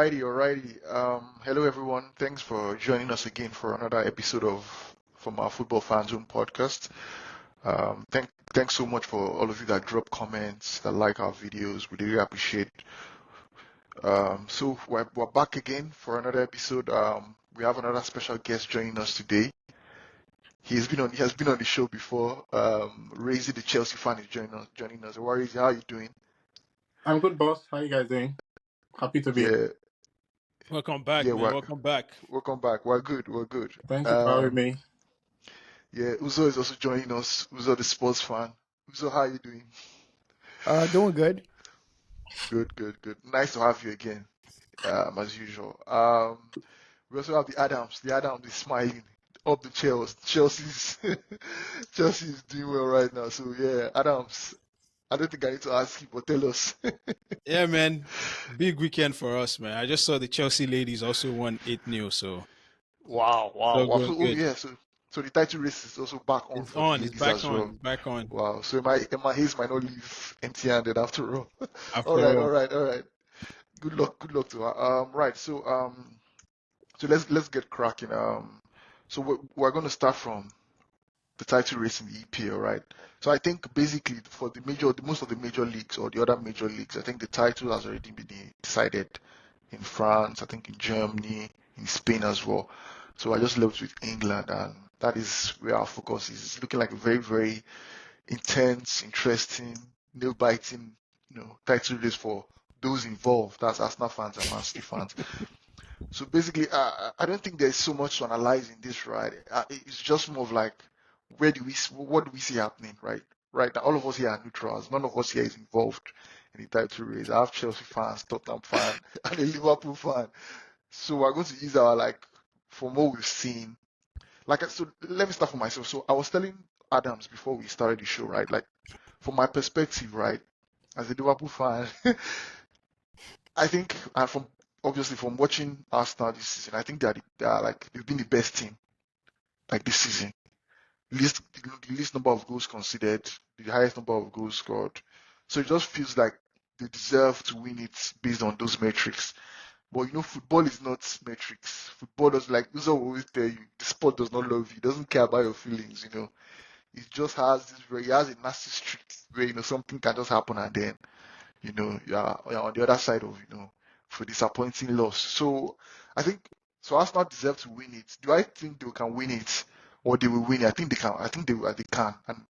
Alrighty. Hello everyone. Thanks for joining us again for another episode of from our Football Fan Zone podcast. Thanks so much for all of you that drop comments, that like our videos. We really appreciate. So we're back again for another episode. We have another special guest joining us today. He has been on the show before. Rezi, the Chelsea fan, is joining us. Rezi, how are you doing? I'm good, boss. How you guys doing? Happy to be here. Yeah, Welcome back, yeah, man. Welcome back. welcome back. We're good. Thank you for having me. Yeah, Uzo is also joining us. Uzo, the sports fan. Uzo, how are you doing? Doing good. Good. Nice to have you again, as usual. We also have the Adams. The Adams is smiling up the Chelsea. Chelsea's doing well right now. So yeah, Adams. I don't think I need to ask you, but tell us. Yeah, man. Big weekend for us, man. I just saw the Chelsea ladies also won 8-0, so Wow. so So, good. yeah, so the title race is also back on It's for the on. It's ladies back as on. well. It's back on. Wow. So Emma Hayes might not leave empty-handed after all. After All all. right. Good luck to her. Right. So let's get cracking. So we're going to start from the title race in the EPL, right? So I think basically for most of the major leagues or the other major leagues, I think the title has already been decided in France, I think in Germany, in Spain as well. So I just left with England, and that is where our focus is. It's looking like a very, very intense, interesting, nail-biting, title race for those involved. That's Arsenal fans and Man City fans. So basically, I don't think there's so much to analyze in this, right? It's just more of like, what do we see happening, right? Right now, all of us here are neutrals. None of us here is involved in the title race. I have Chelsea fans, Tottenham fan, and a Liverpool fan. So we're going to use from what we've seen. So let me start for myself. So I was telling Adams before we started the show, right? Like, from my perspective, right, as a Liverpool fan, I think, and obviously from watching Arsenal this season, I think they've been the best team like this season. The least number of goals conceded, the highest number of goals scored. So it just feels like they deserve to win it based on those metrics. But football is not metrics. Football does, like those always tell you, the sport does not love you. It doesn't care about your feelings. It just has he has a nasty streak where something can just happen, and then you're on the other side of for disappointing loss. So I think Arsenal deserve to win it. Do I think they can win it or they will win it? I think they can. I think they can. And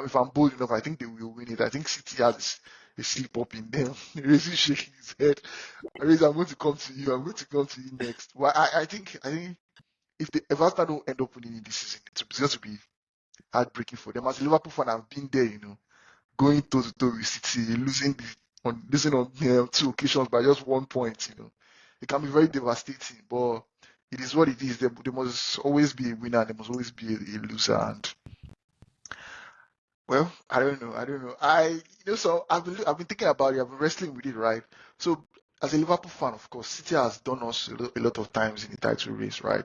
if I'm bold enough, I think they will win it. I think City has a slip up in them. Rezi shaking his head. Rezi, I'm going to come to you. I'm going to come to you next. Well, I think if Arsenal don't end up winning it this season, it's going to be heartbreaking for them. As a Liverpool fan, I've been there. Going toe to toe with City, losing on 2 occasions by just 1 point. It can be very devastating, but it is what it is. There must always be a winner. There must always be a loser. And well, I don't know. So I've been thinking about it. I've been wrestling with it, right? So as a Liverpool fan, of course, City has done us a lot of times in the title race, right?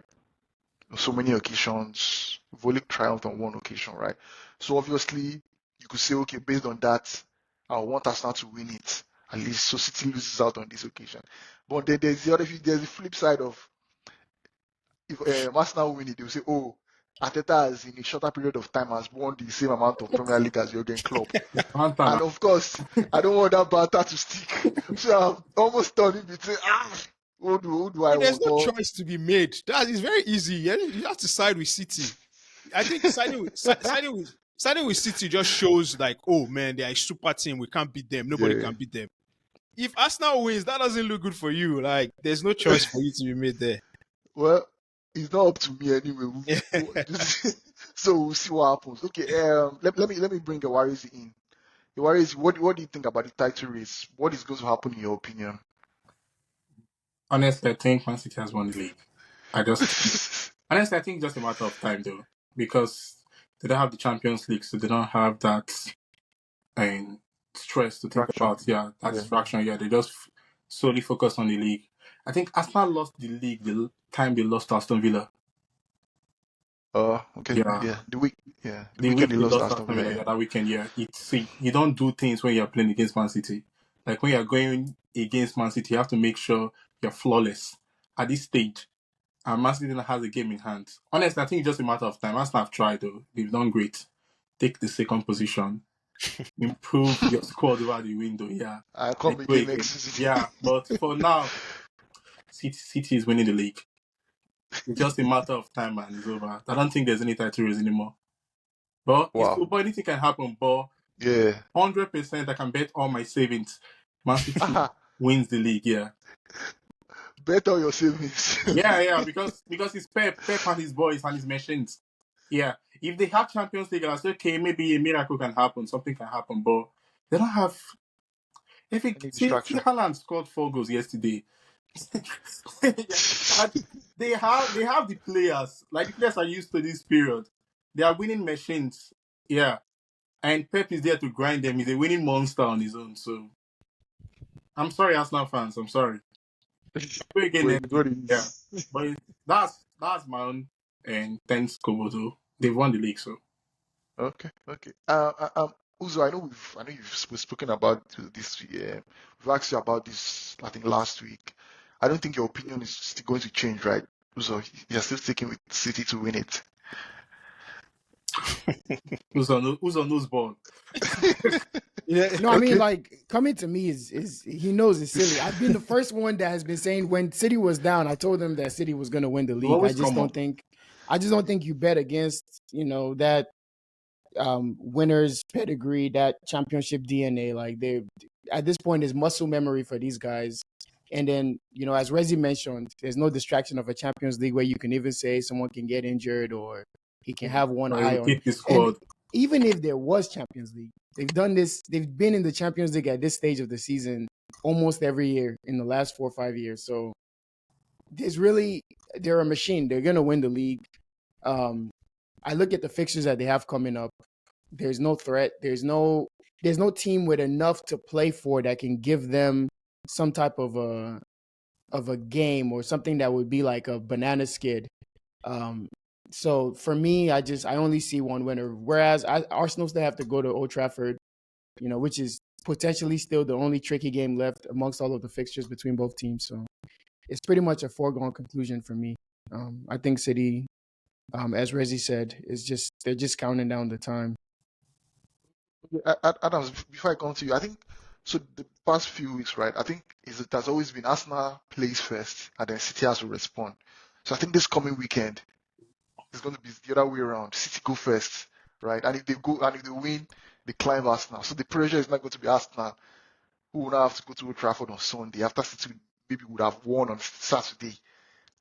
So many occasions. We've only triumphed on 1 occasion, right? So obviously, you could say, okay, based on that, I want Arsenal to win it at least, so City loses out on this occasion. But then there's the flip side of if Arsenal win it, they'll say, oh, Arteta has in a shorter period of time has won the same amount of Premier League as Jurgen Klopp. And of course, I don't want that banter to stick. So I'm almost turning between who do I There's want? no choice to be made. That is very easy. You have to side with City. I think siding with City just shows like, oh man, they are a super team. We can't beat them. Nobody can beat them. If Arsenal wins, that doesn't look good for you. Like, there's no choice for you to be made there. Well, it's not up to me anyway. So we'll see what happens. Okay, let me bring the Warriors in. The Warriors, what do you think about the title race? What is going to happen in your opinion? Honestly, I think Man City has won the league. Honestly, I think it's just a matter of time though, because they don't have the Champions League, so they don't have that stress to think about. Yeah, that distraction. Yeah, they just solely focus on the league. I think Arsenal lost the league the time they lost to Aston Villa. Okay. Yeah. The weekend they lost Aston Villa. Yeah, that weekend. Yeah, you don't do things when you're playing against Man City. Like when you're going against Man City, you have to make sure you're flawless at this stage, and Man City has a game in hand. Honestly, I think it's just a matter of time. Arsenal have tried though; they've done great. Take the second position, improve your squad over the window. Yeah, I'll come and go again again. next season. Yeah, but for now, City is winning the league. It's just a matter of time, and it's over. I don't think there's any title race anymore. But it's Wow. football; anything can happen. But Yeah. 100%, I can bet all my savings. Man City wins the league. Yeah. Bet all your savings. Yeah, because it's Pep and his boys and his machines. Yeah, if they have Champions League, I'll say, okay, maybe a miracle can happen, something can happen, but they don't have. Any distraction. Haaland scored 4 goals yesterday. And they have the players, like the players are used to this period. They are winning machines. Yeah, and Pep is there to grind them. He's a winning monster on his own. So I'm sorry, Arsenal fans. I'm sorry. Again, yeah, but that's my own and thanks Kobodo. They've won the league, so Okay. Uzo, I know we've spoken about this. We've asked you about this. I think last week. I don't think your opinion is still going to change, right? Uzo, you're still sticking with City to win it. Uzo knows ball. Yeah. No, I mean, like, coming to me is he knows it's silly. I've been the first one that has been saying when City was down, I told them that City was going to win the league. I just don't think you bet against, that winner's pedigree, that championship DNA. Like, they at this point is muscle memory for these guys. And then, as Rezi mentioned, there's no distraction of a Champions League where you can even say someone can get injured or he can have one eye on keep his squad. And even if there was Champions League, they've done this. They've been in the Champions League at this stage of the season almost every year in the last 4 or 5 years. So they're a machine. They're gonna win the league. I look at the fixtures that they have coming up. There's no threat. There's no team with enough to play for that can give them some type of a game or something that would be like a banana skid. So for me, I only see one winner. Whereas Arsenal still have to go to Old Trafford, which is potentially still the only tricky game left amongst all of the fixtures between both teams. So it's pretty much a foregone conclusion for me. I think City, as Rezi said, they're just counting down the time. Adams, before I come to you, I think so. The past few weeks, right? I think it has always been Arsenal plays first, and then City has to respond. So I think this coming weekend is going to be the other way around. City go first, right? And if they win, they climb Arsenal. So the pressure is not going to be Arsenal, who will now have to go to Old Trafford on Sunday after City maybe would have won on Saturday.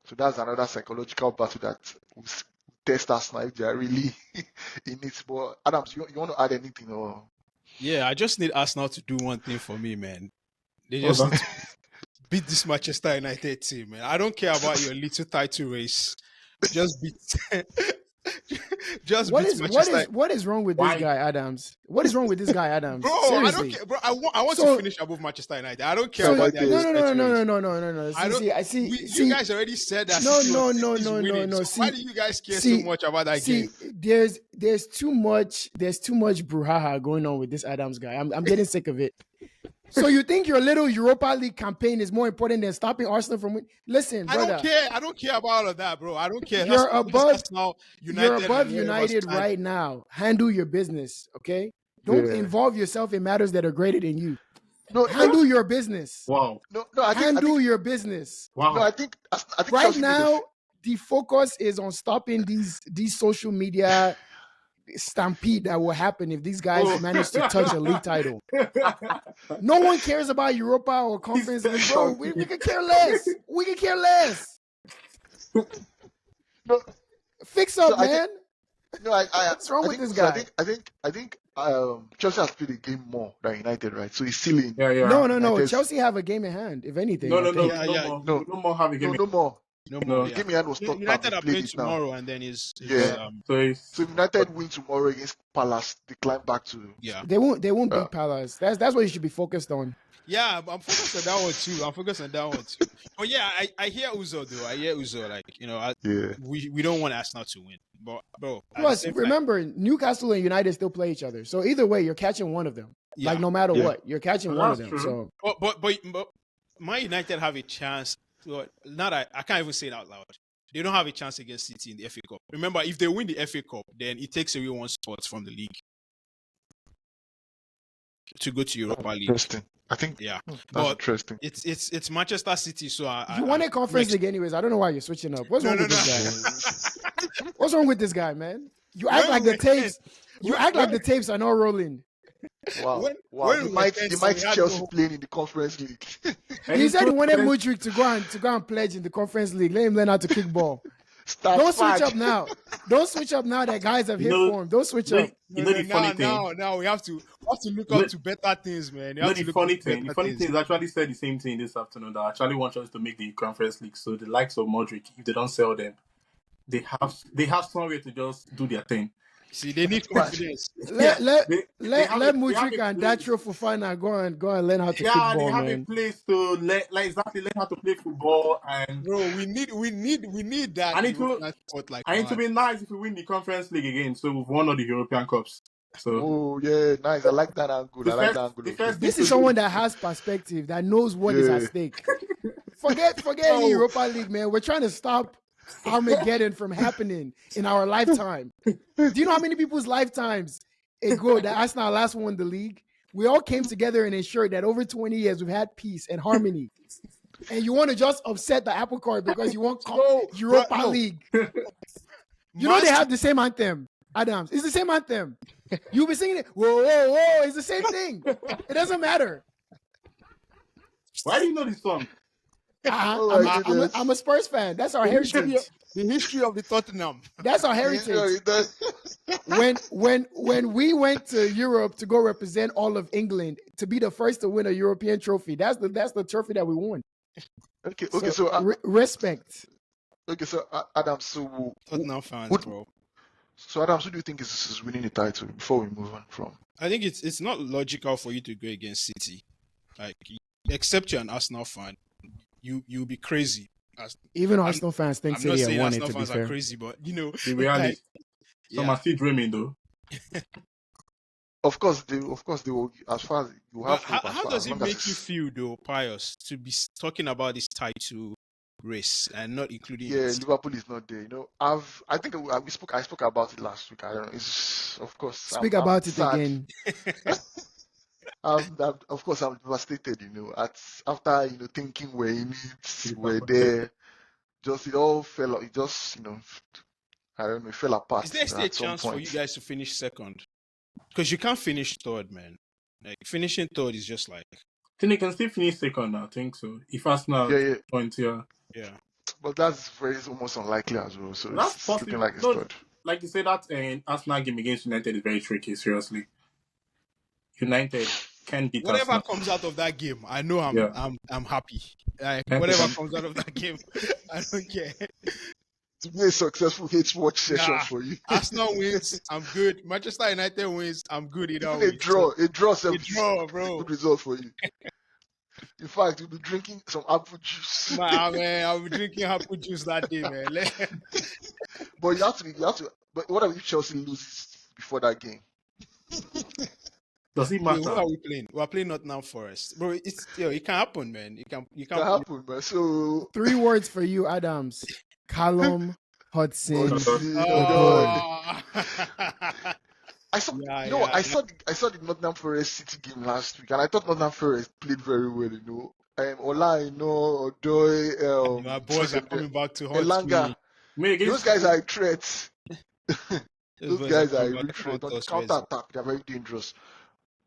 So that's another psychological battle that will test Arsenal if they are really in it. But Adams, you want to add anything? Or? Yeah, I just need Arsenal to do one thing for me, man. They just need to beat this Manchester United team, man. I don't care about your little title race. Just beat. What is wrong with this guy, Adams? What is wrong with this guy, Adams? Bro, seriously. I don't care, bro. I want to finish above Manchester United. I don't care about that. No. I see. You guys already said that. No. So why do you guys care so much about that game? There's too much brouhaha going on with this Adams guy. I'm getting sick of it. So you think your little Europa League campaign is more important than stopping Arsenal from winning? Listen, brother. I don't care about all of that, bro. I don't care. You're above United right now. Handle your business, okay? Don't involve yourself in matters that are greater than you. Handle your business. Wow. Handle your business. Wow. No, I think right now the focus is on stopping these social media stampede that will happen if these guys manage to touch a league title. No one cares about Europa or conference. Bro, we could care less. No, fix up, man. What's wrong with this guy? I think Chelsea has played a game more than United, right? So he's still in. Yeah. No. Chelsea have a game in hand, if anything. No more have a game. No more. No, the game in hand was stopped. United are playing tomorrow, and then is so if United win tomorrow against Palace, they climb back to. Yeah. They won't beat Palace. That's what you should be focused on. Yeah, I'm focused on that one too. But yeah, I hear Uzo though. I hear Uzo we don't want Arsenal to win. But bro, plus remember Newcastle and United still play each other. So either way, you're catching one of them. Yeah. Like no matter what, you're catching one of them. True. So but Man United have a chance not I can't even say it out loud. They don't have a chance against City in the FA Cup. Remember, if they win the FA Cup, then it takes away one spot from the league to go to Europa League. Interesting. I think That's but interesting. It's Manchester City, so you won a Conference League anyways. I don't know why you're switching up. What's wrong with this guy? What's wrong with this guy, man? You act like the tapes. You act like the tapes are not rolling. Wow. They might Chelsea playing in the Conference League. He said he wanted Mudryk to go and pledge in the Conference League. Let him learn how to kick ball. Don't switch up now. Don't switch up now that guys have hit form. Don't switch up. Now we have to look up to better things, man. The funny thing is actually said the same thing this afternoon that actually wants us to make the Conference League. So the likes of Modric, if they don't sell them, they have somewhere to just do their thing. See, they need confidence. Let Mudryk and Datro Fofana go and learn how to kick ball, man. Yeah, they have a place to learn how to play football. And bro, we need that. And it would be nice if we win the Conference League again. So we've won all the European Cups. So nice. I like that angle. This is someone that has perspective, that knows what is at stake. Forget the Europa League, man. We're trying to stop Armageddon from happening in our lifetime. Do you know how many people's lifetimes ago that Arsenal last won the league? We all came together and ensured that over 20 years we've had peace and harmony. And you want to just upset the apple cart because you want Europa League. You know they have the same anthem, Adams. It's the same anthem. You'll be singing it. Whoa, whoa, whoa. It's the same thing. It doesn't matter. Why do you know this song? I'm a Spurs fan. That's our heritage. The history of the Tottenham. That's our heritage. When we went to Europe to go represent all of England to be the first to win a European trophy, that's the trophy that we won. Okay. So respect. Okay, so Adam, Tottenham fans, bro. So Adam, who do you think is winning the title before we move on from? I think it's not logical for you to go against City, like except you're an Arsenal fan. You'll be crazy. Even Arsenal fans think City have won it. Arsenal to fans be fair, are crazy, but you know, the reality. Some are still dreaming, though. Of course they will. As far as you have, how does it make you feel, though, Pius, to be talking about this title race and not including? Yeah, Liverpool is not there. You know, I spoke about it last week. I don't know. It's of course speak about it sad. Again. Of course, I'm devastated. You know, after thinking we're in it, we're there. It all fell. It just I don't know. It fell apart. Is there still a chance for you guys to finish second? Because you can't finish third, man. Like finishing third is just like. I think they can still finish second. I think so. If Arsenal points here. Yeah. But that's almost unlikely as well. So that's it's possible. looking like it's third. Like you said, that Arsenal game against United is very tricky. Seriously. United can beat whatever Arsenal. Comes out of that game, I know I'm happy. Like, whatever comes out of that game, I don't care. To be a successful hate watch session for you. Arsenal wins, I'm good. Manchester United wins, I'm good. A draw, bro. Good result for you. In fact, you'll be drinking some apple juice. Man, I'll be drinking apple juice that day, man. But you have to. But what if Chelsea loses before that game? Does it matter? Who are we playing? We're playing Nottingham Forest, bro. It can happen, man. It can happen, man. So 3 words for you, Adams: Callum Hudson. I saw the Nottingham Forest City game last week, and I thought Nottingham Forest played very well. Ola, Odoi, my boys are coming back to haunt Elanga. Those guys are threats. Those guys are a real threat. On the counter attack, they're very dangerous.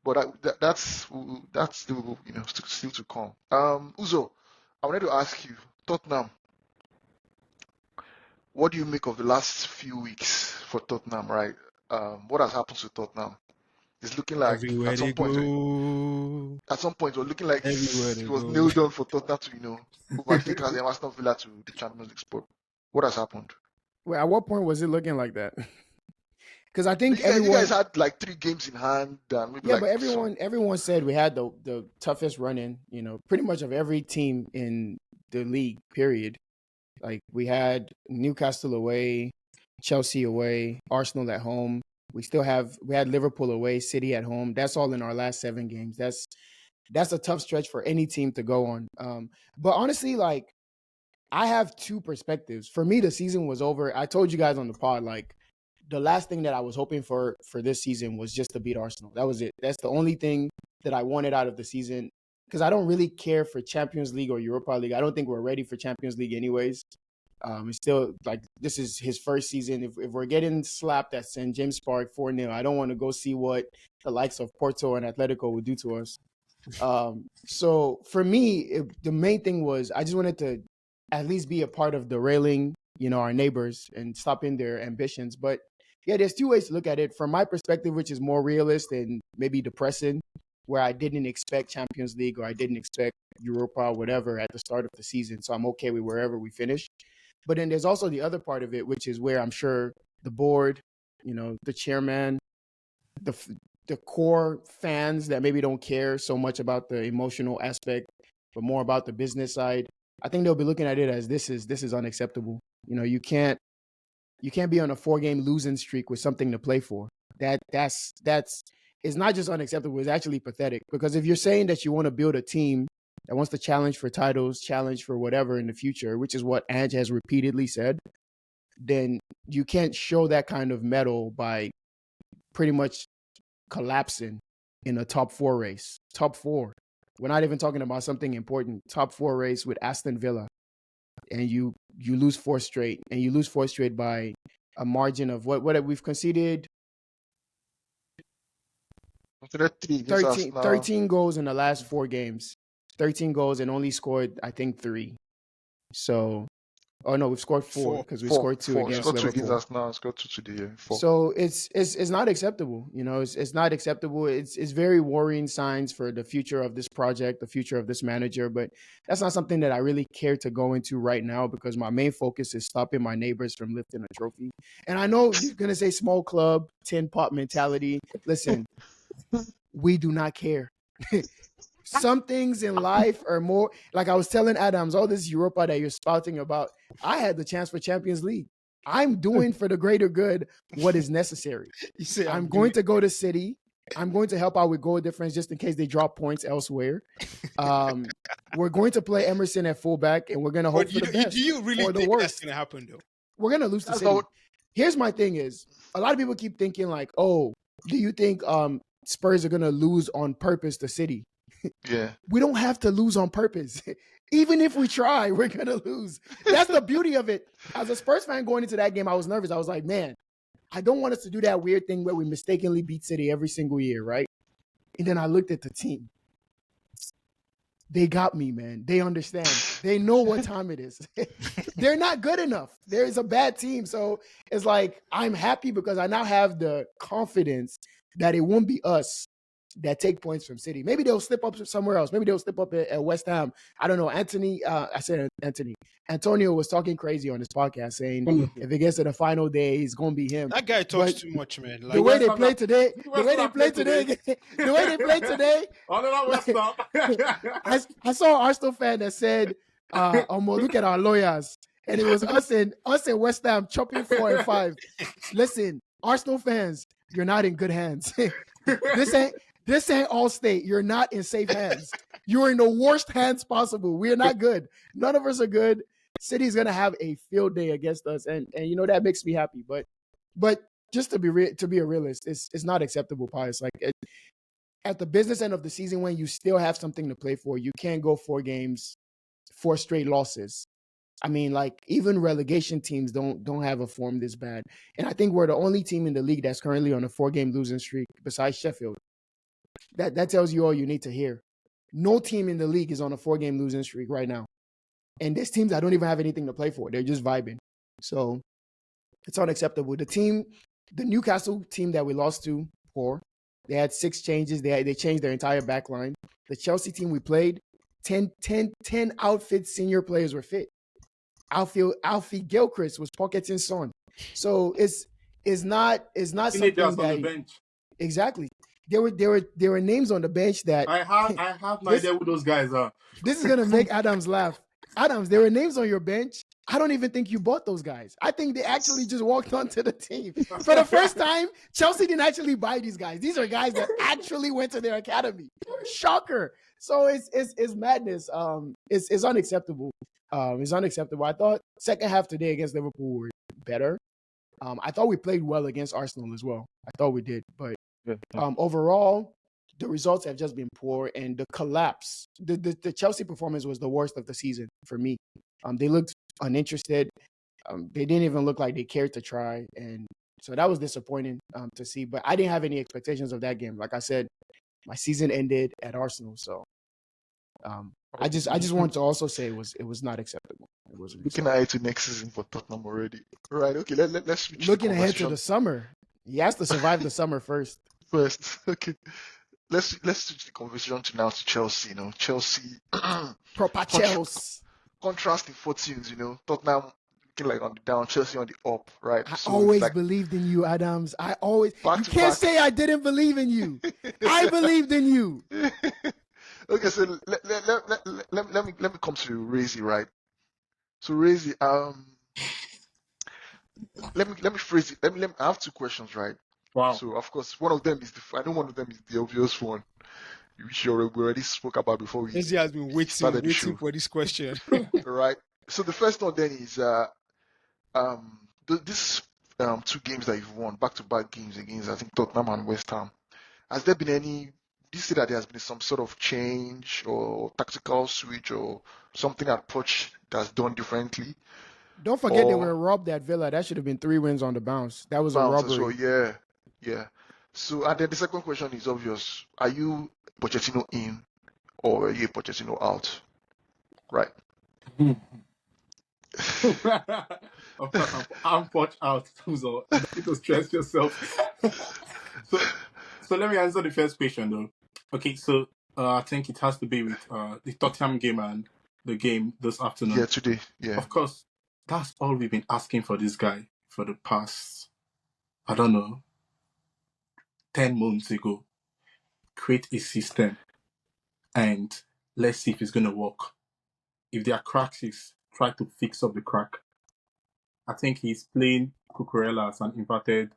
But that's still still to come. Uzo, I wanted to ask you, Tottenham. What do you make of the last few weeks for Tottenham? Right? What has happened to Tottenham? It's looking like everywhere at some point we're looking like it was nailed down for Tottenham to overtake as Aston Villa to the Champions League spot. What has happened? Well, at what point was it looking like that? Because I think you guys had like 3 games in hand. And maybe but everyone said we had the toughest run-in, pretty much of every team in the league, period. Like we had Newcastle away, Chelsea away, Arsenal at home. We had Liverpool away, City at home. That's all in our last 7 games. That's a tough stretch for any team to go on. But honestly, like I have two perspectives. For me, the season was over. I told you guys on the pod, like, the last thing that I was hoping for this season was just to beat Arsenal. That was it. That's the only thing that I wanted out of the season, because I don't really care for Champions League or Europa League. I don't think we're ready for Champions League anyways. It's still like this is his first season. If we're getting slapped at St. James Park 4-0, I don't want to go see what the likes of Porto and Atletico would do to us. So for me, the main thing was I just wanted to at least be a part of derailing, our neighbors and stopping their ambitions. But yeah, there's two ways to look at it. From my perspective, which is more realist and maybe depressing, where I didn't expect Champions League or I didn't expect Europa or whatever at the start of the season. So I'm okay with wherever we finish. But then there's also the other part of it, which is where I'm sure the board, the chairman, the core fans that maybe don't care so much about the emotional aspect, but more about the business side. I think they'll be looking at it as this is unacceptable. You can't be on a 4-game losing streak with something to play for. That's it's not just unacceptable, it's actually pathetic. Because if you're saying that you want to build a team that wants to challenge for titles, challenge for whatever in the future, which is what Ange has repeatedly said, then you can't show that kind of mettle by pretty much collapsing in a top 4 race. Top 4. We're not even talking about something important. Top 4 race with Aston Villa. And you lose 4 straight. And you lose 4 straight by a margin of what we've conceded 13 goals in the last 4 games. 13 goals and only scored, I think, 3. So, we've scored 4 because we scored 2 against Liverpool. 2 against Arsenal, scored 2 today. 4. So it's not acceptable. It's not acceptable. It's very worrying signs for the future of this project, the future of this manager. But that's not something that I really care to go into right now, because my main focus is stopping my neighbors from lifting a trophy. And I know you're gonna say small club, tin pot mentality. Listen, we do not care. Some things in life are more, like I was telling Adams, all this Europa that you're spouting about, I had the chance for Champions League. I'm doing for the greater good what is necessary. I'm going to go to City. I'm going to help out with goal difference just in case they drop points elsewhere. We're going to play Emerson at fullback, and we're going to hope for the best. Do you really think that's going to happen, though? We're going to lose to City. Here's my thing is, a lot of people keep thinking like, oh, do you think Spurs are going to lose on purpose to City? Yeah. We don't have to lose on purpose. Even if we try, we're going to lose. That's the beauty of it. As a Spurs fan going into that game, I was nervous. I was like, man, I don't want us to do that weird thing where we mistakenly beat City every single year, right? And then I looked at the team. They got me, man. They understand. They know what time it is. They're not good enough. There is a bad team. So it's like, I'm happy because I now have the confidence that it won't be us that take points from City. Maybe they'll slip up somewhere else. Maybe they'll slip up at West Ham. I don't know. Antonio was talking crazy on his podcast saying if it gets to the final day, it's going to be him. That guy talks too much, man. Like, the way they play today, I saw an Arsenal fan that said, look at our lawyers. And it was us and West Ham chopping 4 and 5. Listen, Arsenal fans, you're not in good hands. This ain't Allstate. You're not in safe hands. You're in the worst hands possible. We're not good. None of us are good. City's gonna have a field day against us, and that makes me happy. But just to be a realist, it's not acceptable, Pius. Like at the business end of the season, when you still have something to play for, you can't go 4 games, 4 straight losses. I mean, like even relegation teams don't have a form this bad, and I think we're the only team in the league that's currently on a 4-game losing streak besides Sheffield. That tells you all you need to hear. No team in the league is on a 4-game losing streak right now. And there's teams that don't even have anything to play for. They're just vibing. So it's unacceptable. The Newcastle team that we lost to, poor. They had 6 changes. They changed their entire back line. The Chelsea team we played, 10 outfit senior players were fit. Alfie Gilchrist was Pochettino's son. So it's not something that on the bench. Exactly. There were names on the bench that I have no idea who those guys are. This is gonna make Adams laugh. Adams, there were names on your bench. I don't even think you bought those guys. I think they actually just walked onto the team. For the first time, Chelsea didn't actually buy these guys. These are guys that actually went to their academy. Shocker. So it's madness. It's unacceptable. It's unacceptable. I thought second half today against Liverpool were better. I thought we played well against Arsenal as well. I thought we did, but overall, the results have just been poor, and the collapse. The Chelsea performance was the worst of the season for me. They looked uninterested. They didn't even look like they cared to try, and so that was disappointing to see. But I didn't have any expectations of that game. Like I said, my season ended at Arsenal, so I just wanted to also say it was not acceptable. It wasn't Looking acceptable. ahead to next season for Tottenham already. Right, okay, let's switch Looking the ahead to conversation the summer, he has to survive the summer first. first. Okay. Let's switch the conversation to now to Chelsea, Chelsea Proper Chelsea. contrasting fortunes, Tottenham looking like on the down, Chelsea on the up, right? I So it's always like believed in you, Adams. You back to can't back. say I didn't believe in you. I believed in you. Okay, so let me come to Rezi, right? So Rezi, let me phrase it. I have two questions, right? Wow. So of course, one of them is I know one of them is the obvious one, which we already spoke about before we Rezi has been started the waiting show, for this question. right? So the first one then is this two games that you've won, back-to-back games against I think Tottenham and West Ham. Has there been any? Do you see that there has been some sort of change or tactical switch or something at Poch that's done differently? Don't forget they Or were robbed at Villa. That should have been 3 wins on the bounce. That was a bounce as well? robbery. Yeah. So and then the second question is obvious: are you Pochettino in or are you Pochettino out? Right. Of course, I'm Poch out, so don't need to stress yourself. So let me answer the first question though. Okay, so I think it has to be with the Tottenham game and the game this afternoon. Yeah, today. Yeah. Of course, that's all we've been asking for this guy for the past, I don't know, 10 months ago. Create a system and let's see if it's going to work. If there are cracks, try to fix up the crack. I think he's playing Cucurella as an inverted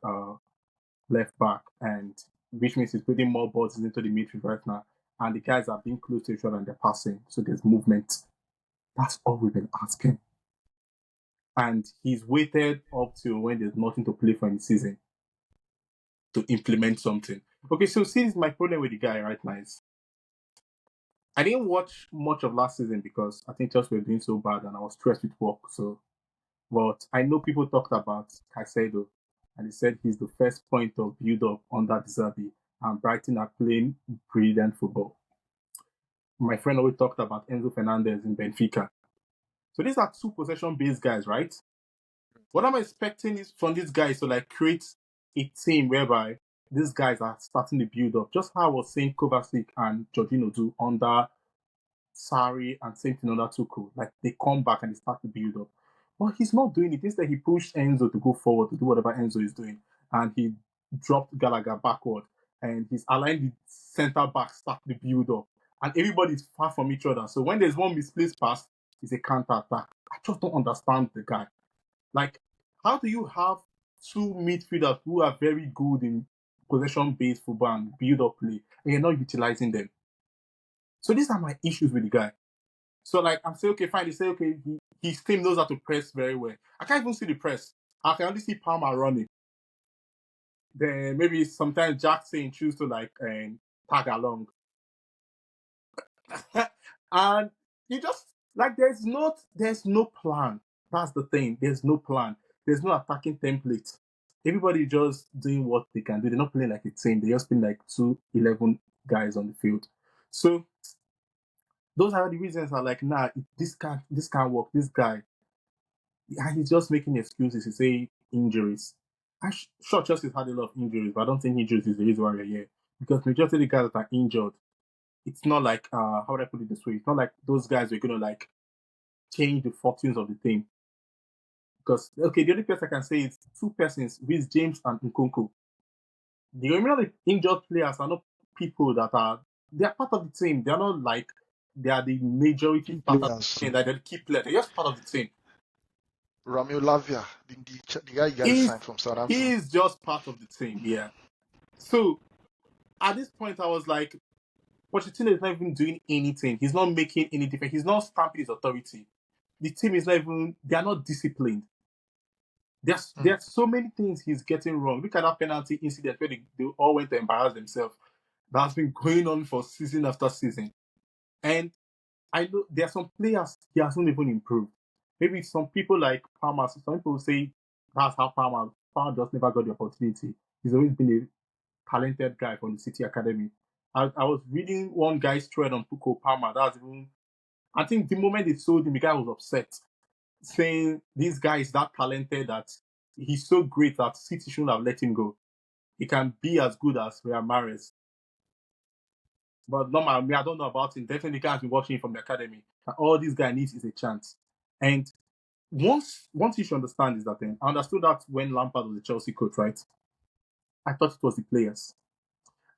left back, and which means he's putting more balls into the midfield right now. And the guys are being close to each other and they're passing, so there's movement. That's all we've been asking. And he's waited up till when there's nothing to play for in the season to implement something. Okay, so see, my problem with the guy right now is I didn't watch much of last season because I think Chelsea were doing so bad and I was stressed with work. So, but I know people talked about Caicedo and they said he's the first point of build-up under De Zerbi, and Brighton are playing brilliant football. My friend always talked about Enzo Fernandez in Benfica. So these are two possession-based guys, right? What I'm expecting is from these guys to like create a team whereby these guys are starting to build up. Just how I was saying Kovacic and Jorginho do under Sarri and same thing under Tuchel. Like they come back and they start to build up. But he's not doing it. Instead, he pushed Enzo to go forward to do whatever Enzo is doing. And he dropped Gallagher backward. And he's allowing the centre back start the build up. And everybody's far from each other. So when there's one misplaced pass, it's a counter attack. I just don't understand the guy. Like, how do you have two midfielders who are very good in possession-based football and build-up play, and you're not utilizing them? So these are my issues with the guy. So like, I'm saying, okay, fine. They say, okay, his team knows how to press very well. I can't even see the press. I can only see Palmer running. Then maybe sometimes Jackson choose to like tag along. And you just like there's no plan. That's the thing. There's no plan. There's no attacking template. Everybody just doing what they can do. They're not playing like a team. They just playing like 11 guys on the field. So those are the reasons I'm like, nah, this can't work. This guy, he's just making excuses. He say injuries. Sure, Chelsea's had a lot of injuries, but I don't think injuries is the reason why we're here. Because majority of the guys that are injured, it's not like how would I put it this way? It's not like those guys are gonna like change the fortunes of the team. Because okay, the only person I can say is two persons, Rhys James and Nkunku. The remaining injured players are not people that they are part of the team. They are not like they are the majority part of the team, like they're the key players. They're just part of the team. Romeo Lavia, the guy you guys signed from Southampton. He's just part of the team, yeah. So at this point, I was like, Pochettino is not even doing anything. He's not making any difference. He's not stamping his authority. the team is not even, they are not disciplined. There's so many things he's getting wrong. Look at that penalty incident where they all went to embarrass themselves. That's been going on for season after season. And I know there are some players he hasn't even improved. Maybe some people like Palmer, some people say that's how Palmer just never got the opportunity. He's always been a talented guy from the City Academy. I was reading one guy's thread on Puko Palmer. That's even, I think the moment they sold him, the guy was upset, saying this guy is that talented that he's so great that City shouldn't have let him go. He can be as good as Riyad Mahrez. But no, I don't know about him. Definitely can't be watching him from the academy. And all this guy needs is a chance. And once you should understand is that I understood that when Lampard was the Chelsea coach, right? I thought it was the players.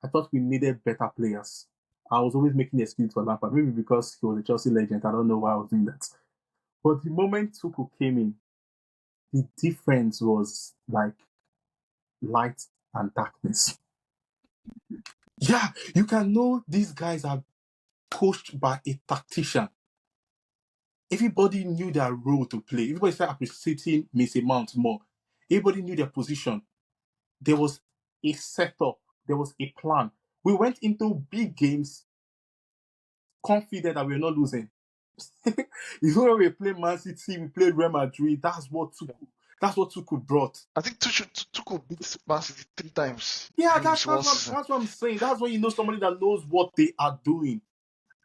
I thought we needed better players. I was always making excuses for Lampard, maybe because he was a Chelsea legend. I don't know why I was doing that. But the moment Tuchel came in, the difference was like light and darkness. Yeah, you can know these guys are coached by a tactician. Everybody knew their role to play. Everybody started appreciating Mason Mount more. Everybody knew their position. There was a setup. There was a plan. We went into big games confident that we were not losing. It's when we played Man City, we played Real Madrid. That's what Tuchel brought. I think Tuchel beat Man City 3 times. Yeah, that's what I'm saying. That's when you know somebody that knows what they are doing.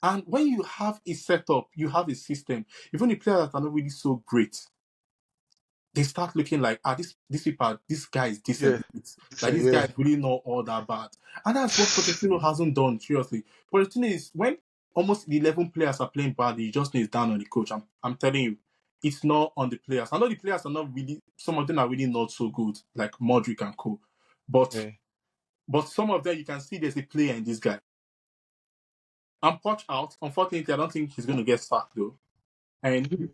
And when you have a setup, you have a system, even the players that are not really so great, they start looking like, this guy is decent. Yeah. Like, this guy is really not all that bad. And that's what Pochettino hasn't done, seriously. Pochettino is, when almost the 11 players are playing badly, you just need down on the coach. I'm telling you, it's not on the players. I know the players are not really, some of them are really not so good, like Modric and co. But some of them, you can see there's a player in this guy. And Poch out. Unfortunately, I don't think he's going to get sacked though. And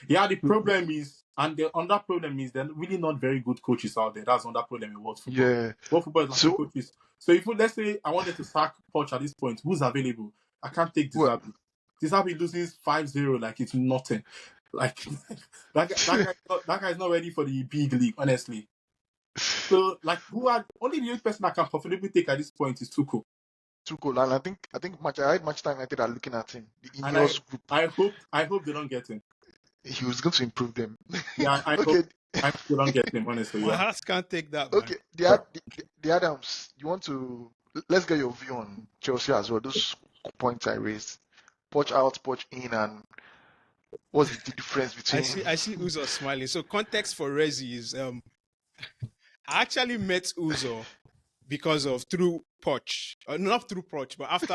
yeah, the problem is, and the other problem is, they're really not very good coaches out there. That's another problem in world football. Yeah. World football is like coaches. So if let's say I wanted to sack Poch at this point, who's available? I can't take Disabi. Disabi loses 5-0 like it's nothing. Like that guy is not ready for the big league, honestly. So like, only the only person I can comfortably take at this point is Tuchel. And I think Manchester United are looking at him. The Ineos group. I hope they don't get him. He was going to improve them. Yeah, I hope they don't get him, honestly. My heart can't take that. Okay, the Adams, let's get your view on Chelsea as well. Those points I raised. Poch out, Poch in, and what's the difference between... I see Uzo smiling. So context for Rezi is I actually met Uzo through Poch, not through Poch, but after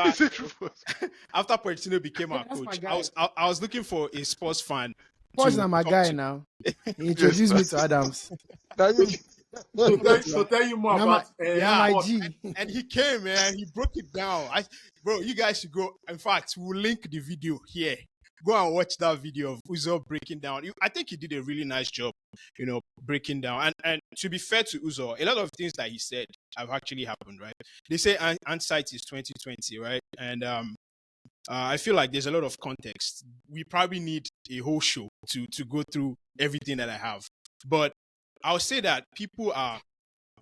Pochettino became our coach. I was looking for a sports fan. Poch is my guy now. He introduced me to Adams. So tell you more about and he came, man. He broke it down. Bro, you guys should go. In fact, we'll link the video here. Go and watch that video of Uzo breaking down. I think he did a really nice job, breaking down. And to be fair to Uzo, a lot of things that he said have actually happened, right? They say hindsight is 2020, right? And I feel like there's a lot of context. We probably need a whole show to go through everything that I have. But I'll say that people are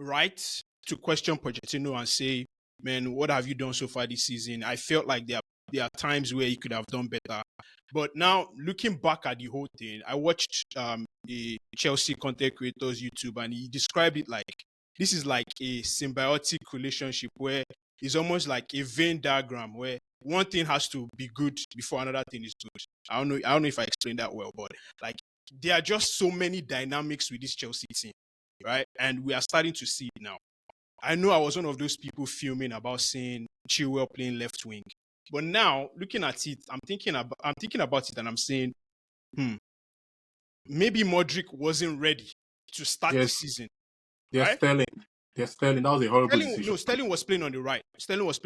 right to question Pochettino and say, man, what have you done so far this season? I felt like there are times where he could have done better. But now, looking back at the whole thing, I watched a Chelsea content creator's YouTube, and he described it like, this is like a symbiotic relationship where it's almost like a Venn diagram where one thing has to be good before another thing is good. I don't know if I explained that well, but like, there are just so many dynamics with this Chelsea team, right? And we are starting to see it now. I know I was one of those people filming about seeing Chilwell playing left wing. But now, looking at it, I'm thinking about it, and I'm saying, maybe Modric wasn't ready to start the season. They're right? Sterling. That was a horrible decision. No, Sterling was playing on the right. Why don't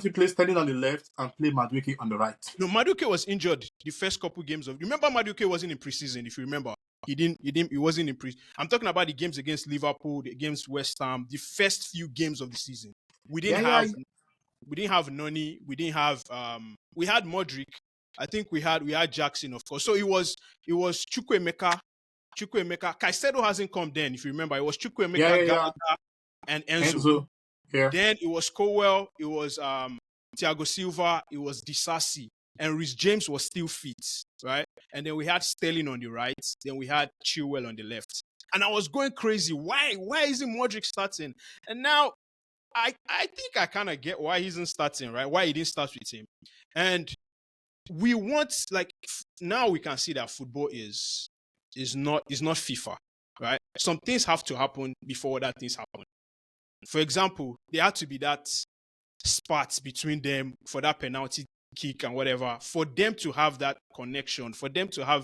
you play Sterling on the left and play Madueke on the right? No, Madueke was injured the first couple games of. Remember, Madueke wasn't in preseason. If you remember, he wasn't in pre. I'm talking about the games against Liverpool, against West Ham, the first few games of the season. We didn't have Noni. We didn't have. We had Modric, I think we had Jackson, of course. So it was Chukwuemeka. Caicedo hasn't come then, if you remember. It was Chukwuemeka, Gallagher, and Enzo. Yeah. Then it was Cowell, it was Thiago Silva, it was Disasi, and Rhys James was still fit, right? And then we had Sterling on the right, then we had Chilwell on the left. And I was going crazy. Why isn't Modric starting? And now I think I kind of get why he isn't starting, right? Why he didn't start with him. And we want, like, now we can see that football is not FIFA, right? Some things have to happen before other things happen. For example, there had to be that spat between them for that penalty kick and whatever, for them to have that connection, for them to have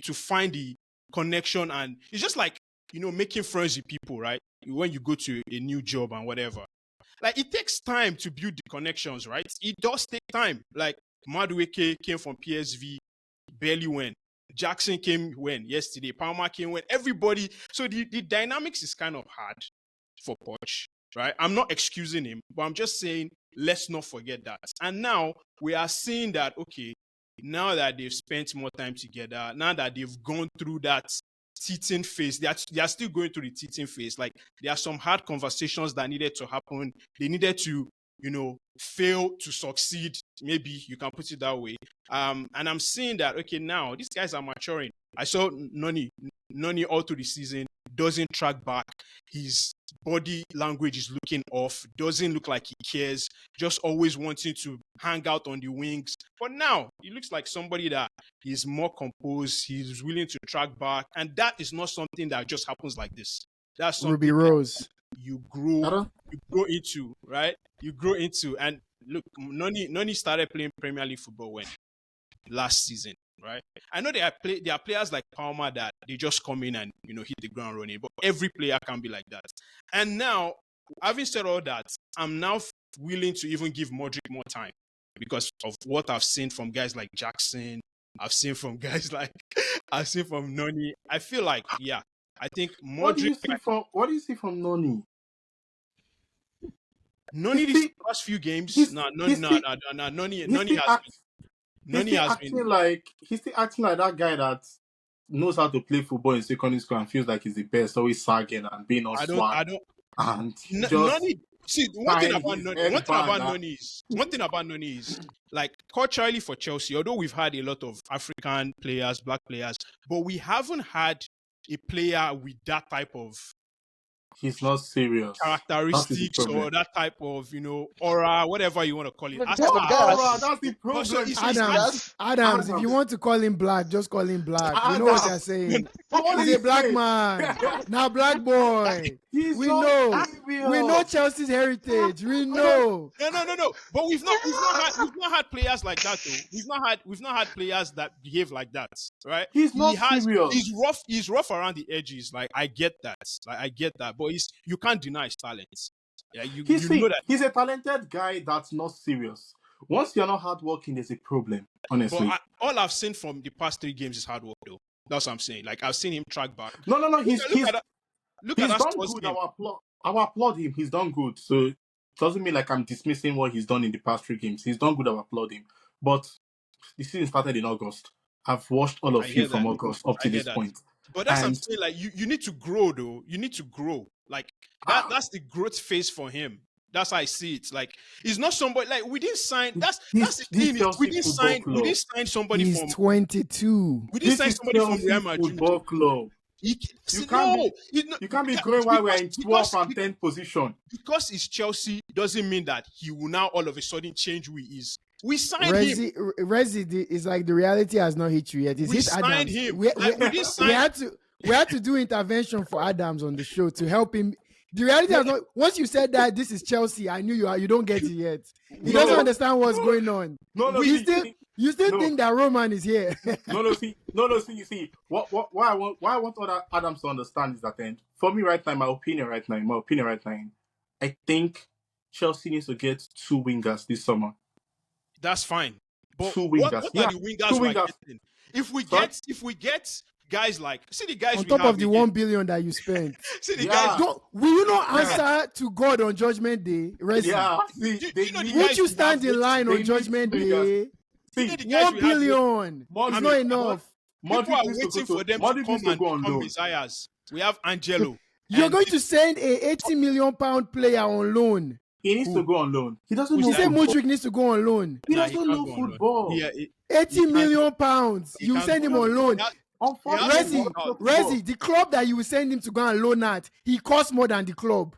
to find the connection. And it's just like, making friends with people, right? When you go to a new job and whatever, like, it takes time to build the connections, right? It does take time. Like, Madueke came from PSV, barely went. Jackson came when? Yesterday. Palmer came when? Everybody. So the dynamics is kind of hard for Poch, right? I'm not excusing him, but I'm just saying, let's not forget that. And now we are seeing that, okay, now that they've spent more time together, now that they've gone through that teething phase, they are still going through the teething phase. Like, there are some hard conversations that needed to happen. They needed to, fail to succeed. Maybe you can put it that way. And I'm seeing that, okay, now these guys are maturing. I saw Noni all through the season, doesn't track back. His body language is looking off, doesn't look like he cares, just always wanting to hang out on the wings. But now he looks like somebody that is more composed, he's willing to track back. And that is not something that just happens like this. That's something Ruby Rose. You grow into, right? You grow into. And look, Noni started playing Premier League football when? Last season, right? I know there are players like Palmer that they just come in and hit the ground running, but every player can be like that. And now, having said all that, I'm now willing to even give Modric more time because of what I've seen from guys like Jackson. I've seen from Noni. I feel like, yeah, I think Modric. What do you see from Noni? Noni these past few games. Noni he's still acting like that guy that knows how to play football in secondary school and feels like he's the best, always sagging and being on swag. One thing about Noni is like, culturally for Chelsea, although we've had a lot of African players, black players, but we haven't had a player with that type of, he's not serious, characteristics or that type of, aura, whatever you want to call it. That's the problem. Adams, if you want to call him black, just call him black. You know what they're saying. He's a black man. Now, black boy. We know Chelsea's heritage. We know. No. But we've not had players like that though. We've not had players that behave like that, right? He's not serious. He's rough around the edges. Like, I get that. But you can't deny his talents. Yeah, you know that. He's a talented guy that's not serious. Once you're not hardworking, there's a problem, honestly. But all I've seen from the past 3 games is hard work, though. That's what I'm saying. Like, I've seen him track back. No. He's done good. Game. I will applaud him. He's done good. So it doesn't mean like I'm dismissing what he's done in the past 3 games. He's done good. I will applaud him. But the season started in August. I've watched all of you from August up to this point. But that's what I'm saying. Like, you need to grow, though. You need to grow. Like, that's the growth phase for him. That's how I see it. Like, he's not somebody, like, we didn't sign. That's the thing. We didn't sign somebody he's from 22. We didn't sign somebody from Real Madrid. Football club. You can't be growing while we're in 12th and 10th position. Because it's Chelsea doesn't mean that he will now all of a sudden change who he is. We signed him. Rezi is like, the reality has not hit you yet. We signed him. We had to do intervention for Adams on the show to help him. The reality has not. Once you said that this is Chelsea, I knew you don't get it yet. He doesn't understand what's going on. You still think that Roman is here. You see. Why I want other Adams to understand is that for me right now, my opinion right now, I think Chelsea needs to get 2 wingers this summer. That's fine. But 2 wingers. What are the wingers we're getting? If we get guys like, see the guys on top of the 1 billion that you spent. See the guys. Will you not answer to God on Judgment Day? Rezi? Yeah. Would you stand in line on Judgment Day? You See, know the guys 1 we have here, billion. Modric, It's not enough. people are Modric needs to waiting go for them to Modric come needs to and go on become loan. messiahs. We have Angelo. You're and going to send a 80 million pound player on loan. He needs Who? to go on loan. He doesn't Who's know You say football. Modric needs to go on loan. He Nah, he doesn't can't know go on loan. football. Yeah, 80 million pounds. he You can't send go him on on loan. He has Unfortunately, to work out. Rezi, the club that you will send him to go and loan at, he costs more than the club.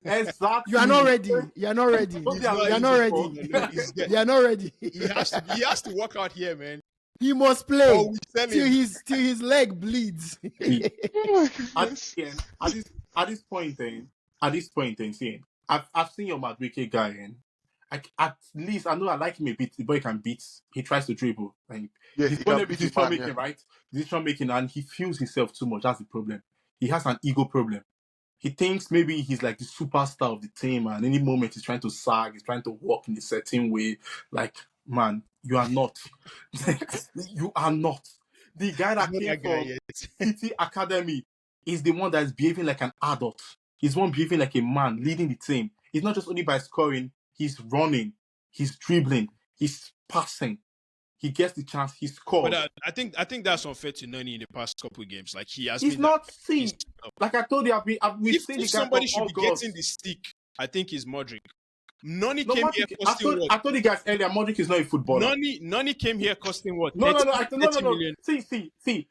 Exactly. You are not ready. You are not ready. Don't He's be not- You are he's not not ready. going on loan. He's You are not ready. He has to work out here, man. He must play Or we sell till him. his leg bleeds. Oh my at, goodness. at this point, see, I've seen your Madrid guy, and at least I know I like him a bit. The boy can beat. He tries to dribble, and Yeah, his he can problem beat is his decision man. making, Yeah. right? Decision making, and he feels himself too much. That's the problem. He has an ego problem. He thinks maybe he's like the superstar of the team, and any moment he's trying to sag, he's trying to walk in a certain way. Like, man, you are not. You are not. The guy that He's not came that guy from yet. City Academy is the one that's behaving like an adult. He's one behaving like a man, leading the team. It's not just only by scoring, he's running, he's dribbling, he's passing. He gets the chance, he scores. But I think that's unfair to Nani in the past couple of games. Like he has He's been not that- seen. he's- Like I told you, we've If, seen the if guy somebody from should be August. getting the stick, I think it's Modric. Nani No, came Modric, here costing I what? told you guys earlier, Modric is not a footballer. Nani came here costing what? No, 30 no. million. See.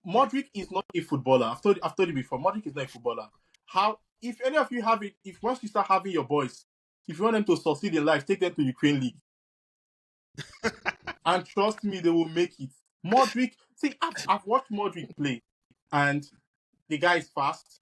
Modric is not a footballer. I've told you before. Modric is not a footballer. How? If any of you have it, if once you start having your boys, if you want them to succeed in life, take them to Ukraine League, and trust me, they will make it. Modric, see, I've watched Modric play, and the guy is fast.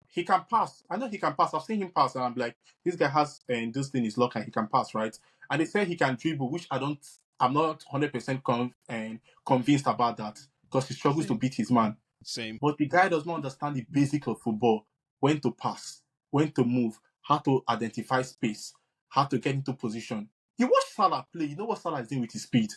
He can pass. I know he can pass. I've seen him pass, and I'm like, this guy has this thing is luck, and he can pass, right? And they say he can dribble, which I'm not 100% convinced about that because he struggles to beat his man. Same. But the guy does not understand the basics of football: when to pass, when to move, how to identify space, how to get into position. You watch Salah play. You know what Salah is doing with his speed.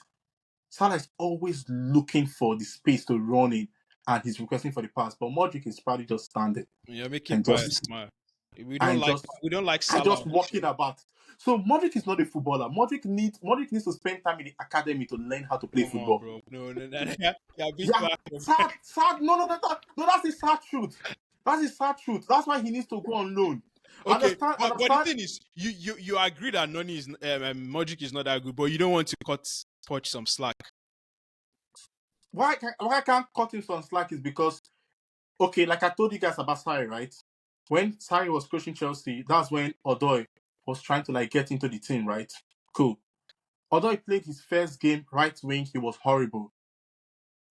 Salah is always looking for the space to run in, and he's requesting for the pass. But Modric is probably just standing. You're making And bias just- smile. We and don't like just- Salah. And just walking about. So Modric is not a footballer. Modric needs to spend time in the academy to learn how to play Come football. on, bro. No. Yeah, big Yeah, back. sad. No, that's the sad truth. That's the sad truth. That's why he needs to go on loan. Okay, but the Understand? thing is, you agree that Nani is Modric is not that good, but you don't want to cut Poch some slack. Why I can't cut him some slack is because, okay, like I told you guys about Sarri, right? When Sarri was coaching Chelsea, that's when Odoi was trying to get into the team, right? Cool. Odoi played his first game right wing, he was horrible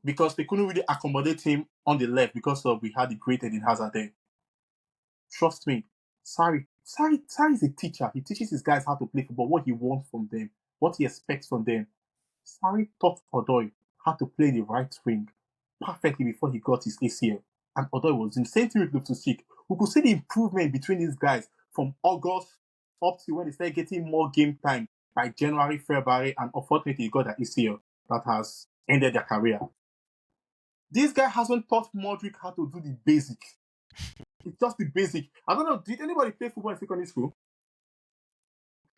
because they couldn't really accommodate him on the left because we had the great Eden Hazard there. Trust me, Sarri is a teacher. He teaches his guys how to play football, what he wants from them, what he expects from them. Sarri taught Odoi how to play the right wing perfectly before he got his ACL. And Odoi was in the same thing with Loftus-Cheek. We could see the improvement between these guys from August up to when they started getting more game time by January, February, and unfortunately he got an ACL that has ended their career. This guy hasn't taught Modric how to do the basic. It's just the basic. I don't know, did anybody play football in secondary school?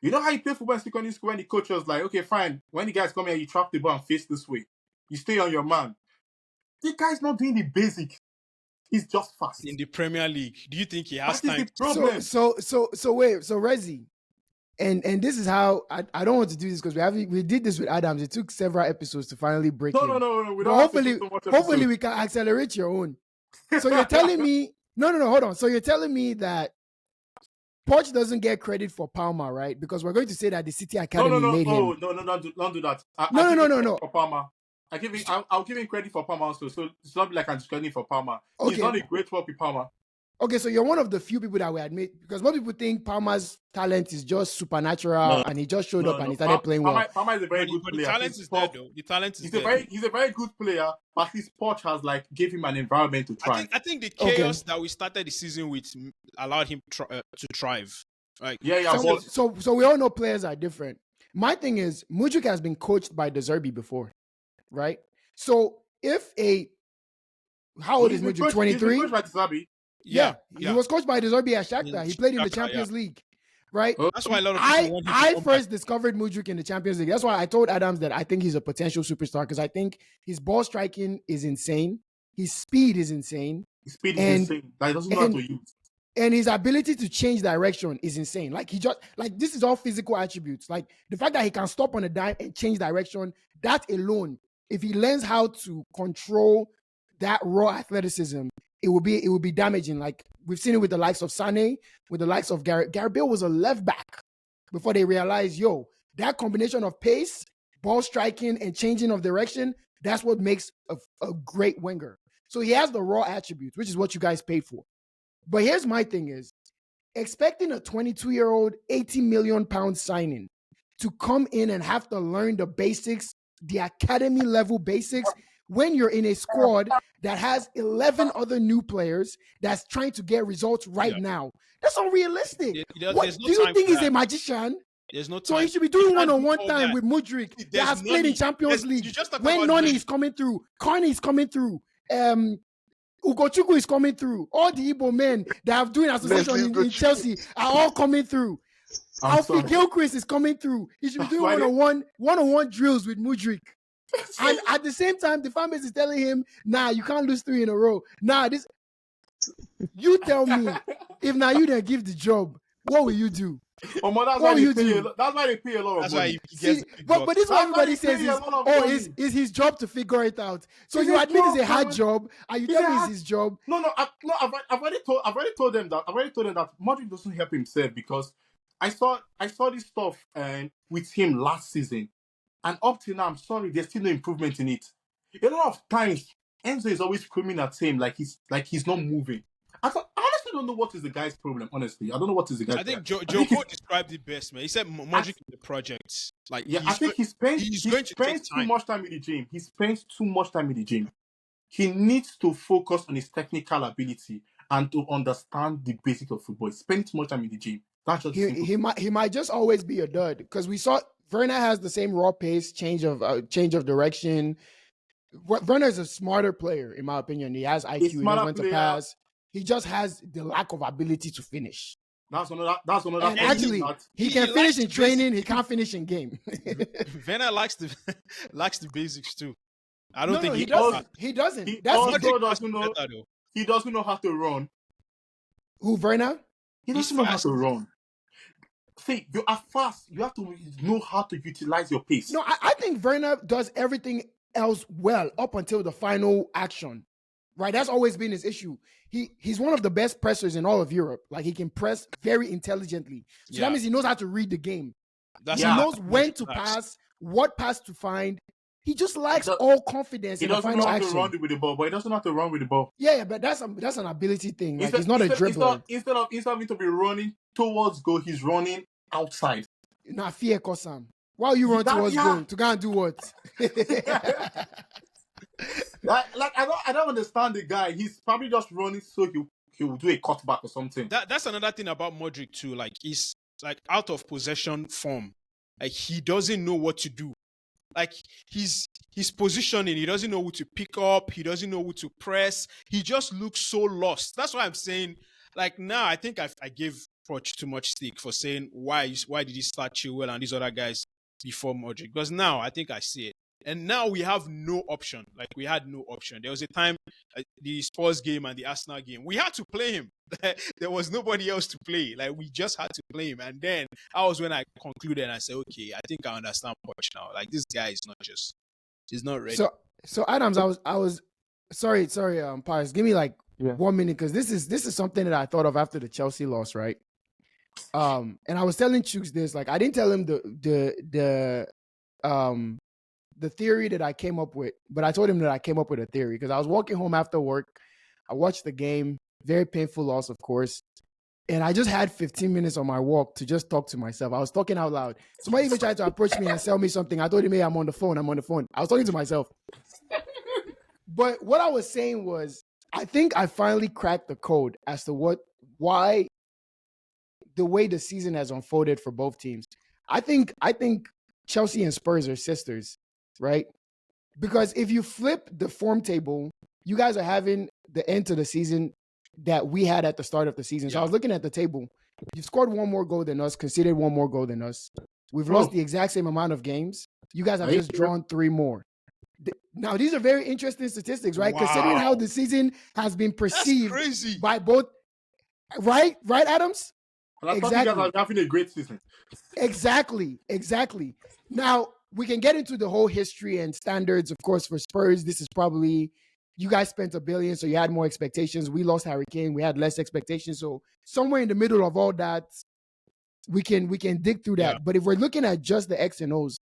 You know how you play football in secondary school when the coach was like, okay, fine, when the guys come here, you trap the ball and face this way. You stay on your man. The guy's not doing the basic. He's just fast. In the Premier League, do you think he has That is time? the problem. So wait, so Rezi, and this is how I don't want to do this because we did this with Adams. It took several episodes to finally break him. No. We But don't have to hopefully, do so much hopefully episode. we can accelerate your own. So you're telling me no, hold on. So you're telling me that Poch doesn't get credit for Palmer, right? Because we're going to say that the City Academy made him. No, don't do that. No. For Palmer. I'll give him credit for Palmer also. So it's not like I'm discrediting for Palmer. Okay. He's done a great work with Palmer. Okay, so you're one of the few people that we admit, because most people think Palmer's talent is just supernatural and he just showed up and he started playing well. Palmer is a very good But player. the talent is there, though. The talent is there. He's a very good player, but his Poch has gave him an environment to try. I think the chaos that we started the season with allowed him to thrive. Right? Yeah. So we all know players are different. My thing is, Mudryk has been coached by De Zerbi before, right? So how old is Mudryk? 23? He's been coached by De Zerbi. Yeah. He was coached by De Zerbi at Shakhtar. He played in the Champions League. right? That's why a lot of people want him to I come first back. discovered Mudryk in the Champions League. That's why I told Adams that I think he's a potential superstar because I think his ball striking is insane. His speed is insane. His speed is And- insane. Like, he doesn't know how to use. And his ability to change direction is insane. Like this is all physical attributes. Like the fact that he can stop on a dime and change direction, that alone, if he learns how to control that raw athleticism, it will be damaging. Like we've seen it with the likes of Sané, with the likes of Gareth. Gareth Bale was a left back before they realized, that combination of pace, ball striking, and changing of direction, that's what makes a great winger. So he has the raw attributes, which is what you guys paid for. But here's my thing is, expecting a 22-year-old, 80 million pound signing to come in and have to learn the basics, the academy level basics, when you're in a squad that has 11 other new players that's trying to get results right now. That's unrealistic. What do you think he's a magician? There's no time. So he should be doing one-on-one time with Mudryk that has played in Champions League. When Noni is coming through, Carney is coming through, Ugochukwu is coming through. All the Igbo men that have doing association in Chelsea are all coming through. Alfie Gilchrist is coming through. He should be doing one-on-one drills with Mudryk. And at the same time, the fan base is telling him, nah, you can't lose 3 in a row. Nah, this. You tell me, if now you didn't give the job, what will you do? That's why they pay a lot of money. But this is what everybody says is his job to figure it out. So you admit it's a hard job, and you tell me it's his job. I've already told them that Modric doesn't help himself because I saw this stuff with him last season, and up till now, I'm sorry, there's still no improvement in it. A lot of times, Enzo is always screaming at him like he's not moving. I honestly don't know what is the guy's problem. Honestly, I don't know what is the guy's problem. I think Joe described it best, man. He said Modric is the project. Like, I think he spends too much time in the gym. He spends too much time in the gym. He needs to focus on his technical ability and to understand the basics of football. He spends too much time in the gym. That's just he might just always be a dud because we saw Werner has the same raw pace, change of direction. Werner is a smarter player, in my opinion. He has IQ. He knows when to pass. He just has the lack of ability to finish. That's another. And actually, he can finish in training. He can't finish in game. Werner likes the basics too. I don't think he doesn't. He doesn't. He doesn't know how to run. Who, Werner? He doesn't know how to run. See, you are fast. You have to know how to utilize your pace. No, I think Werner does everything else well up until the final action. Right, that's always been his issue. He's one of the best pressers in all of Europe. Like, he can press very intelligently. So that means he knows how to read the game. He knows when to pass, what pass to find. He just lacks all confidence in the final action. He doesn't know how to run with the ball, but he doesn't know how to run with the ball. Yeah, but that's an ability thing. Like, he's not a dribbler. Instead of him to be running towards goal, he's running outside. Nah, fear Kosam. Why you run towards goal? To go and do what? I don't understand the guy. He's probably just running so he will do a cutback or something. That's another thing about Modric too. Like, he's like out of possession form. Like, he doesn't know what to do. Like, his positioning, he doesn't know who to pick up. He doesn't know who to press. He just looks so lost. That's why I'm saying, like, now I think I gave Poch too much stick for saying why did he start Chilwell and these other guys before Modric? Because now I think I see it. And now we have no option. Like, we had no option. There was a time, the Spurs game and the Arsenal game, we had to play him. There was nobody else to play. Like, we just had to play him. And then that was when I concluded and I said, okay, I think I understand Poch now. Like, this guy is he's not ready. So Adams, I was sorry, Paris, give me like 1 minute because this is something that I thought of after the Chelsea loss, right? And I was telling Chooks this, like, I didn't tell him the theory that I came up with, but I told him that I came up with a theory because I was walking home after work. I watched the game, very painful loss, of course. And I just had 15 minutes on my walk to just talk to myself. I was talking out loud. Somebody even tried to approach me and sell me something. I told him, hey, I'm on the phone. I was talking to myself. But what I was saying was, I think I finally cracked the code as to why the way the season has unfolded for both teams. I think Chelsea and Spurs are sisters, right? Because if you flip the form table, you guys are having the end to the season that we had at the start of the season. So I was looking at the table. You've scored one more goal than us, conceded one more goal than us. We've lost the exact same amount of games. You guys have just drawn 3 more. Now, these are very interesting statistics, right? Wow. Considering how the season has been perceived by both. Right, Adams? And I thought you guys are having a great season. Exactly. Now, we can get into the whole history and standards, of course, for Spurs. This is probably, you guys spent $1 billion, so you had more expectations. We lost Harry Kane. We had less expectations. So somewhere in the middle of all that, we can dig through that. Yeah. But if we're looking at just the X and O's,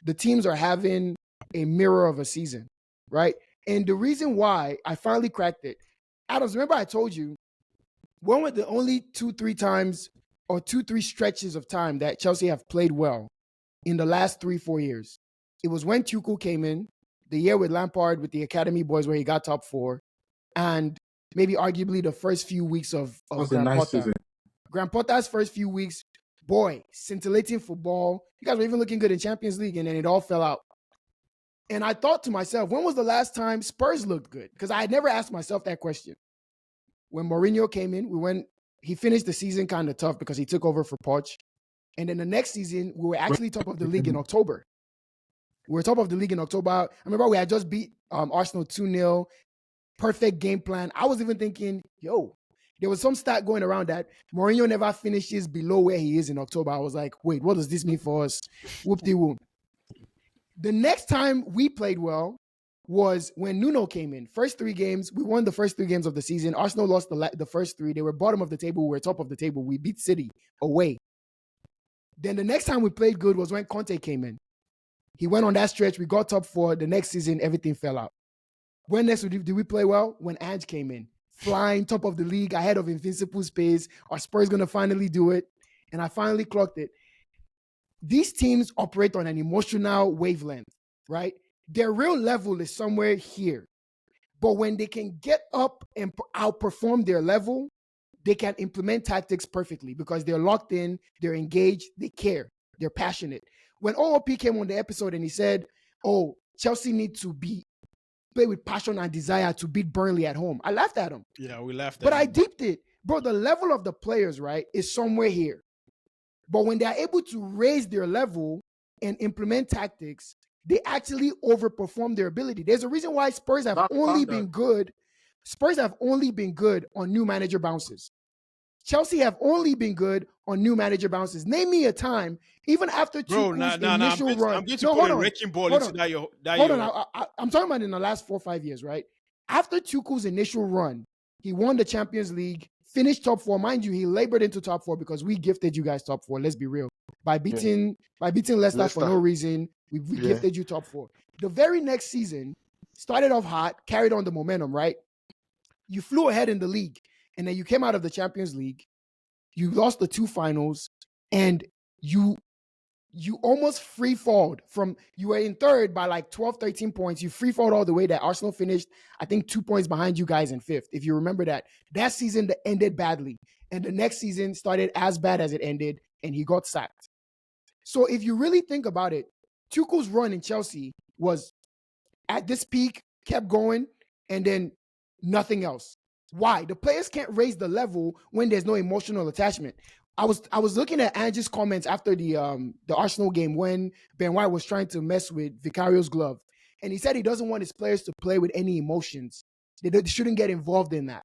the teams are having a mirror of a season, right? And the reason why I finally cracked it, Adams, remember I told you, when were the only 2-3 times or 2-3 stretches of time that Chelsea have played well in the last 3-4 years? It was when Tuchel came in, the year with Lampard with the Academy boys where he got top 4, and maybe arguably the first few weeks of Graham Potter. Graham Potter's first few weeks, boy, scintillating football. You guys were even looking good in Champions League, and then it all fell out. And I thought to myself, when was the last time Spurs looked good? Because I had never asked myself that question. When Mourinho came in, he finished the season kind of tough because he took over for Poch. And then the next season, we were actually top of the league in October. We were top of the league in October. I remember we had just beat Arsenal 2-0. Perfect game plan. I was even thinking, there was some stat going around that Mourinho never finishes below where he is in October. I was like, wait, what does this mean for us? Whoop-de-whoop. The next time we played well was when Nuno came in. First 3 games, we won the first 3 games of the season. Arsenal lost the first 3. They were bottom of the table. We were top of the table. We beat City away. Then the next time we played good was when Conte came in. He went on that stretch. We got top 4. The next season, everything fell out. When next did we play well? When Ange came in. Flying top of the league, ahead of Invincible Space. Are Spurs going to finally do it? And I finally clocked it. These teams operate on an emotional wavelength, right? Their real level is somewhere here. But when they can get up and outperform their level, they can implement tactics perfectly because they're locked in, they're engaged, they care, they're passionate. When OOP came on the episode and he said, Chelsea need to play with passion and desire to beat Burnley at home, I laughed at him. Yeah, we laughed at him. But I deeped it. Bro, the level of the players, right, is somewhere here. But when they're able to raise their level and implement tactics, they actually overperform their ability. There's a reason why Spurs have only been good. Spurs have only been good on new manager bounces. Chelsea have only been good on new manager bounces. Name me a time, even after Tuchel's initial run. I'm going to put a wrecking ball into that. Hold on. I'm talking about in the last 4 or 5 years, right? After Tuchel's initial run, he won the Champions League, finished top 4. Mind you, he labored into top 4 because we gifted you guys top 4. Let's be real. By beating Leicester for no reason, we gifted you top 4. The very next season, started off hot, carried on the momentum, right? You flew ahead in the league, and then you came out of the Champions League. You lost the 2 finals, and you almost free-falled from, you were in third by like 12, 13 points. You free-falled all the way that Arsenal finished, I think, 2 points behind you guys in 5th. If you remember that. That season that ended badly. And the next season started as bad as it ended, and he got sacked. So if you really think about it, Tuchel's run in Chelsea was at this peak, kept going, and then nothing else. Why? The players can't raise the level when there's no emotional attachment. I was looking at Ange's comments after the Arsenal game when Ben White was trying to mess with Vicario's glove. And he said he doesn't want his players to play with any emotions. They shouldn't get involved in that.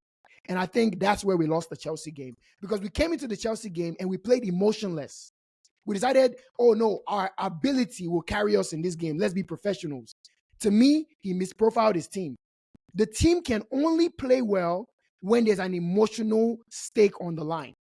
And I think that's where we lost the Chelsea game. Because we came into the Chelsea game and we played emotionless. We decided, our ability will carry us in this game. Let's be professionals. To me, he misprofiled his team. The team can only play well when there's an emotional stake on the line.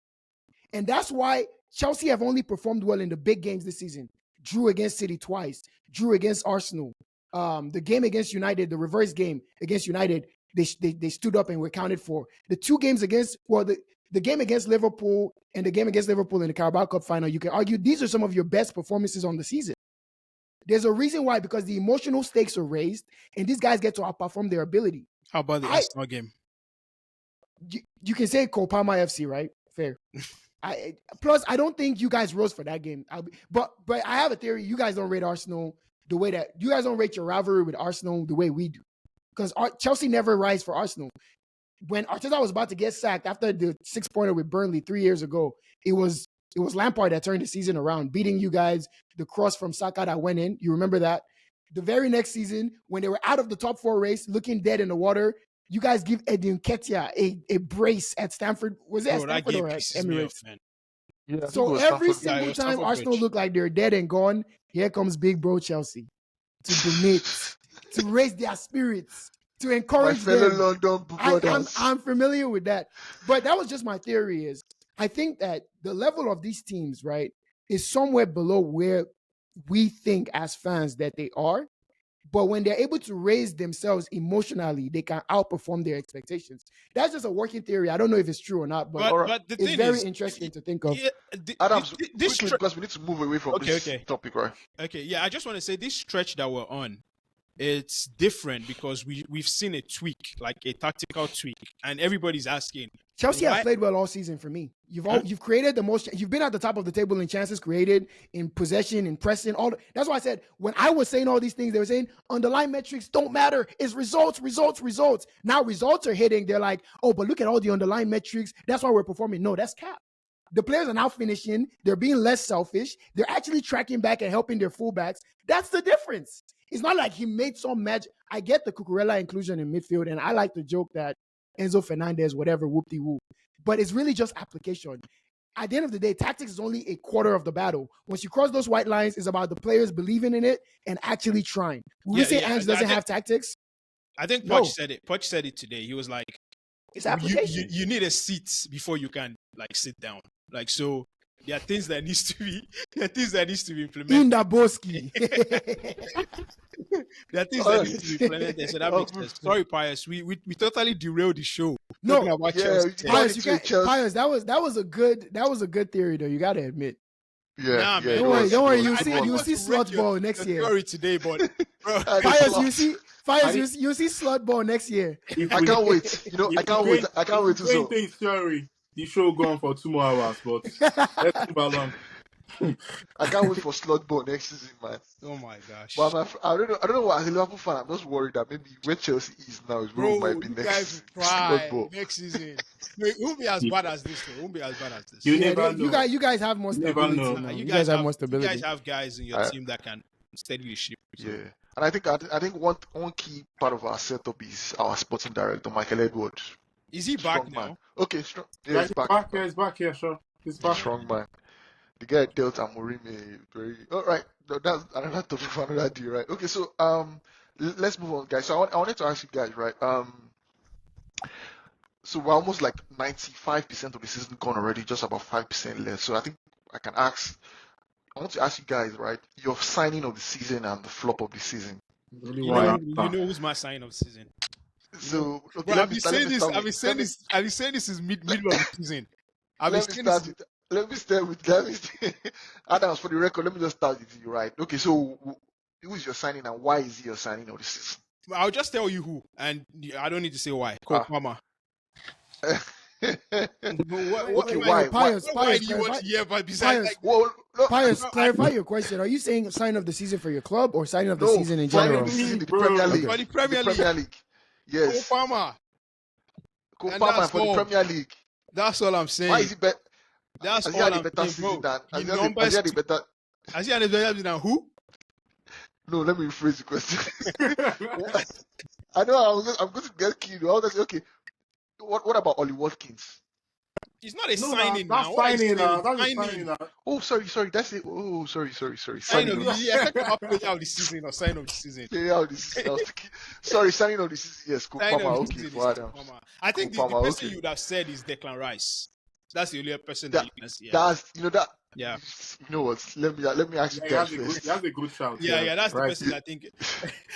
And that's why Chelsea have only performed well in the big games this season. Drew against City twice. Drew against Arsenal. The game against United, the reverse game against United, they stood up and were counted for. The 2 games against, the game against Liverpool and the game against Liverpool in the Carabao Cup final, you can argue these are some of your best performances on the season. There's a reason why, because the emotional stakes are raised and these guys get to outperform their ability. How about the Arsenal game? You can say Kopama FC, right? Fair. Plus, I don't think you guys rose for that game. But I have a theory. You guys don't rate Arsenal the way that you guys don't rate your rivalry with Arsenal the way we do. Because Chelsea never rise for Arsenal. when Arteta was about to get sacked after the 6-pointer with Burnley 3 years ago, it was Lampard that turned the season around, beating you guys, the cross from Saka that went in. You remember that? The very next season, when they were out of the top 4 race, looking dead in the water, you guys give Eddie Nketiah a brace at Stamford. Was it at Stamford or at Emirates? Man. Yeah, So every single time Arsenal look like they're dead and gone, here comes big bro Chelsea to donate, to raise their spirits, to encourage my fellow them. London brothers. I'm familiar with that. But that was just my theory is I think that the level of these teams, right, is somewhere below where we think as fans that they are. But when they're able to raise themselves emotionally, they can outperform their expectations. That's just a working theory. I don't know if it's true or not, but the it's thing very is, interesting to think of. Yeah, Adams, quickly, because we need to move away from this topic, right? Okay, yeah, I just want to say this stretch that we're on, it's different because we've seen a tweak, like a tactical tweak, and everybody's asking. Chelsea has played well all season for me. You've created the most. You've been at the top of the table in chances created, in possession, in pressing. That's why I said when I was saying all these things, they were saying underlying metrics don't matter. It's results. Now results are hitting. They're like, oh, but look at all the underlying metrics. That's why we're performing. No, that's cap. The players are now finishing. They're being less selfish. They're actually tracking back and helping their fullbacks. That's the difference. It's not like he made some magic. I get the Cucurella inclusion in midfield, and I like the joke that Enzo Fernandez, whatever, whoop-de-whoop. But it's really just application. At the end of the day, tactics is only a quarter of the battle. Once you cross those white lines, it's about the players believing in it and actually trying. We say Ange doesn't have tactics. I think Poch said it. Poch said it today. He was like, it's application. You need a seat before you can like sit down. Like, so there are things that needs to be implemented. In the Boski. There are things that need to be implemented. So that makes sense. Sorry, Pius. We totally derailed the show. No, Pius, that was a good theory though. You got to admit. Yeah, Don't worry. You'll see slot ball next year. Sorry today, but Pius, you see slot ball next year. I can't wait. I can't wait to see. Theory. The show going for 2 more hours, but let's move along. I can't wait for slot ball next season, man. Oh my gosh! But I don't know why as a Liverpool fan, I'm just worried that maybe where Chelsea is now is where we might be next slot ball next season. It won't be as bad as this. You guys have more stability. You guys have more stability. You guys have guys in your team that can steady the ship. So. Yeah, and I think one key part of our setup is our sporting director, Michael Edwards. Is he back now? Man. Okay, strong. Yeah, he's back. He's back here, sure. He's back. Strong man. The guy dealt Amorim very. All right, that's another topic for another day, right? Okay, so let's move on, guys. So I wanted to ask you guys, right? So we're almost like 95% of the season gone already, just about 5% left. So I think I want to ask you guys, right? Your signing of the season and the flop of the season. You know who's my signing of the season? So okay, I've been saying this is middle of the season. Let me start with Adams, for the record, let me just start with you, right? Okay, so who is your signing and why is he your signing of the season? I'll just tell you who, and I don't need to say why. Cole Palmer. Why? Pius, why do you want to hear about Pius, clarify your question. Are you saying sign of the season for your club or sign of the season in general? Sign of the Premier League. For the Premier League. Yes. Cole Palmer for the Premier League. That's all I'm saying. Why is he better? That's all I'm saying, bro. Has he had a better than who? No, let me rephrase the question. I know I'm going to get killed. I was going to say, okay, what about Ollie Watkins? It's not a signing now. That's signing now. Oh, sorry. That's it. Oh, sorry. Signing of the season. Player of the season or sign of the season. Player of the season. Sorry, signing of the season. Yes, Palmer. Okay, for Adams. I think the person you would have said is Declan Rice. That's the only person that you can see. That's that. Yeah. You know what? Let me ask you guys first. That's a good shout. Yeah. That's the person I think.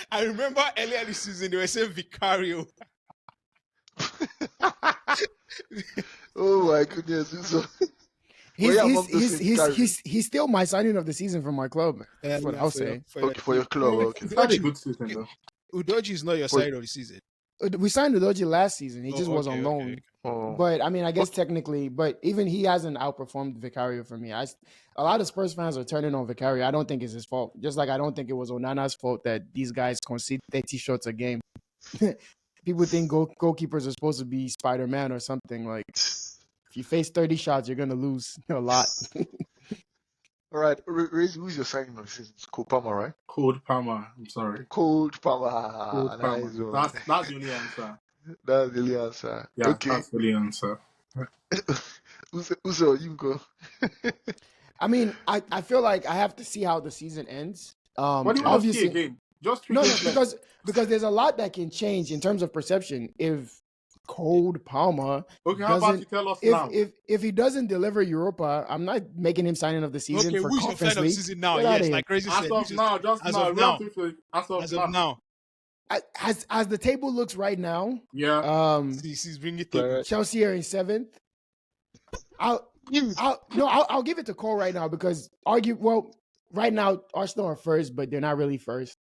I remember earlier this season they were saying Vicario. Oh my goodness! He's still my signing of the season for my club. That's what I'll say. For your club. Okay. It's not a good season though. Udoji is not your signing of the season. We signed Udoji last season. He just was on loan. Okay. Oh. But I mean, I guess technically, but even he hasn't outperformed Vicario for me. A lot of Spurs fans are turning on Vicario. I don't think it's his fault. Just like I don't think it was Onana's fault that these guys concede 30 shots a game. people think goalkeepers are supposed to be Spider-Man or something. Like, if you face 30 shots, you're gonna lose a lot. All right, Rezi, who's your signing of the season? It's Cole Palmer, right? Cold Palmer. I'm sorry. Cold Palmer. Cold Palmer. Nice one. That's the only answer. That's the only answer. Yeah, Okay. that's the only answer. Uso, you go. I mean, I feel like I have to see how the season ends. What do you want to see again? Just no, because there's a lot that can change in terms of perception if Cold Palmer. Okay, how about you tell us now? If he doesn't deliver Europa, I'm not making him signing of the season. Okay, for who's your Conference fan of the League. season now? Get outta Yes, here. like Rezi said. As of now, just as now. of now. As of now. As the table looks right now, Yeah. He's bringing it. Chelsea are in 7th. I'll give it to Cole right now because right now Arsenal are first, but they're not really first.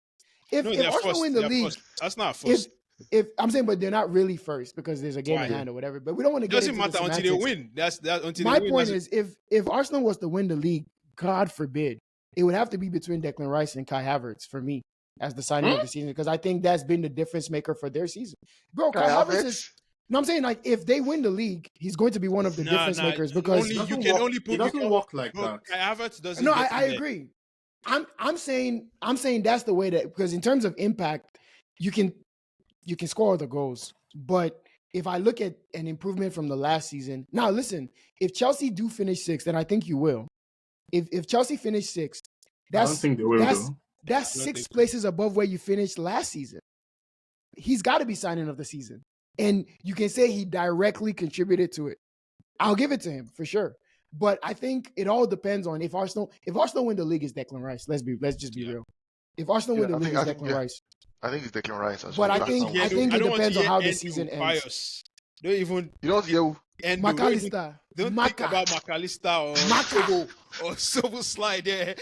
If Arsenal win the league, first. That's not first. If I'm saying, but they're not really first because there's a game in hand or whatever. But we don't want to get into It doesn't matter until they win. My point is, if Arsenal was to win the league, God forbid, it would have to be between Declan Rice and Kai Havertz for me as the signing of the season because I think that's been the difference maker for their season. Bro, Kai Havertz is. No, I'm saying like if they win the league, he's going to be one of the difference makers because it doesn't work like that. Kai Havertz doesn't. No, I agree. I'm saying that's the way that because in terms of impact, you can score the goals. But if I look at an improvement from the last season, now listen, if Chelsea do finish 6th, and I think you will, if Chelsea finish 6th, I don't think they will. That's 6 places above where you finished last season. He's got to be signing of the season. And you can say he directly contributed to it. I'll give it to him for sure. But I think it all depends on if Arsenal win the league, is Declan Rice. Let's just be real. If Arsenal win the league, is Declan Rice. I think it's Declan Rice. But I think it depends on how the season ends. Don't even. You don't hear. And McAllister. Don't think about McAllister or Soboslai there.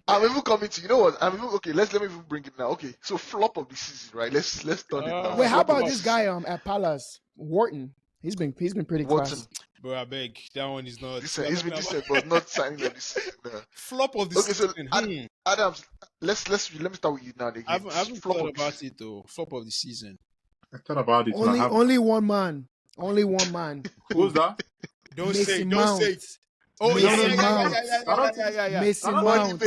I'm even coming to. You know what? Okay. Let me even bring it now. Okay. So flop of the season, right? Let's turn it now. Wait, how about this guy at Palace, Wharton? He's been pretty class. Bro, I beg. That one is not. He's been decent, but not signing of the season. Flop of the season. So Adams, let me start with you now. I haven't thought about it though. Flop of the season. I thought about it. Only one man. Only one man. Who's that? Don't say it. Oh, Mason Mount. Yeah. Mason Mount.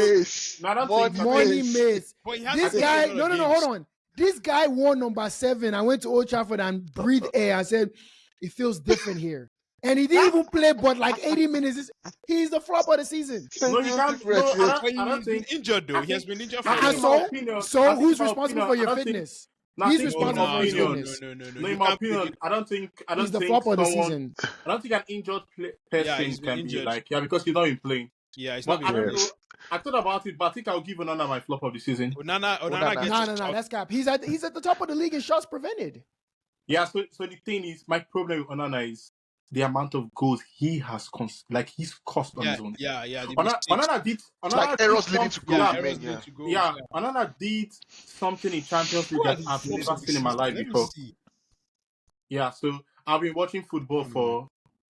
Money Mace. This guy, no, hold on. This guy wore number 7. I went to Old Trafford and breathed air. I said, it feels different here. And he didn't even play but like 80 minutes. He's the flop of the season. No, you can't. I don't think injured though. He has been injured for so who's responsible for your fitness? He's responsible for his fitness. No, in my opinion, I don't think he's the flop of the season. I don't think an injured person can be like because he's not been playing. Yeah, he's but not been playing. I thought about it, but I think I'll give Onana my flop of the season. Onana No, that's cap. He's at the top of the league in shots prevented. Yeah, so the thing is, my problem with Onana is the amount of goals he has he's cost on his own. Yeah. Onana did errors leading to goals. Yeah, Onana did something in Champions League that I've never seen in my life before. Yeah, so I've been watching football for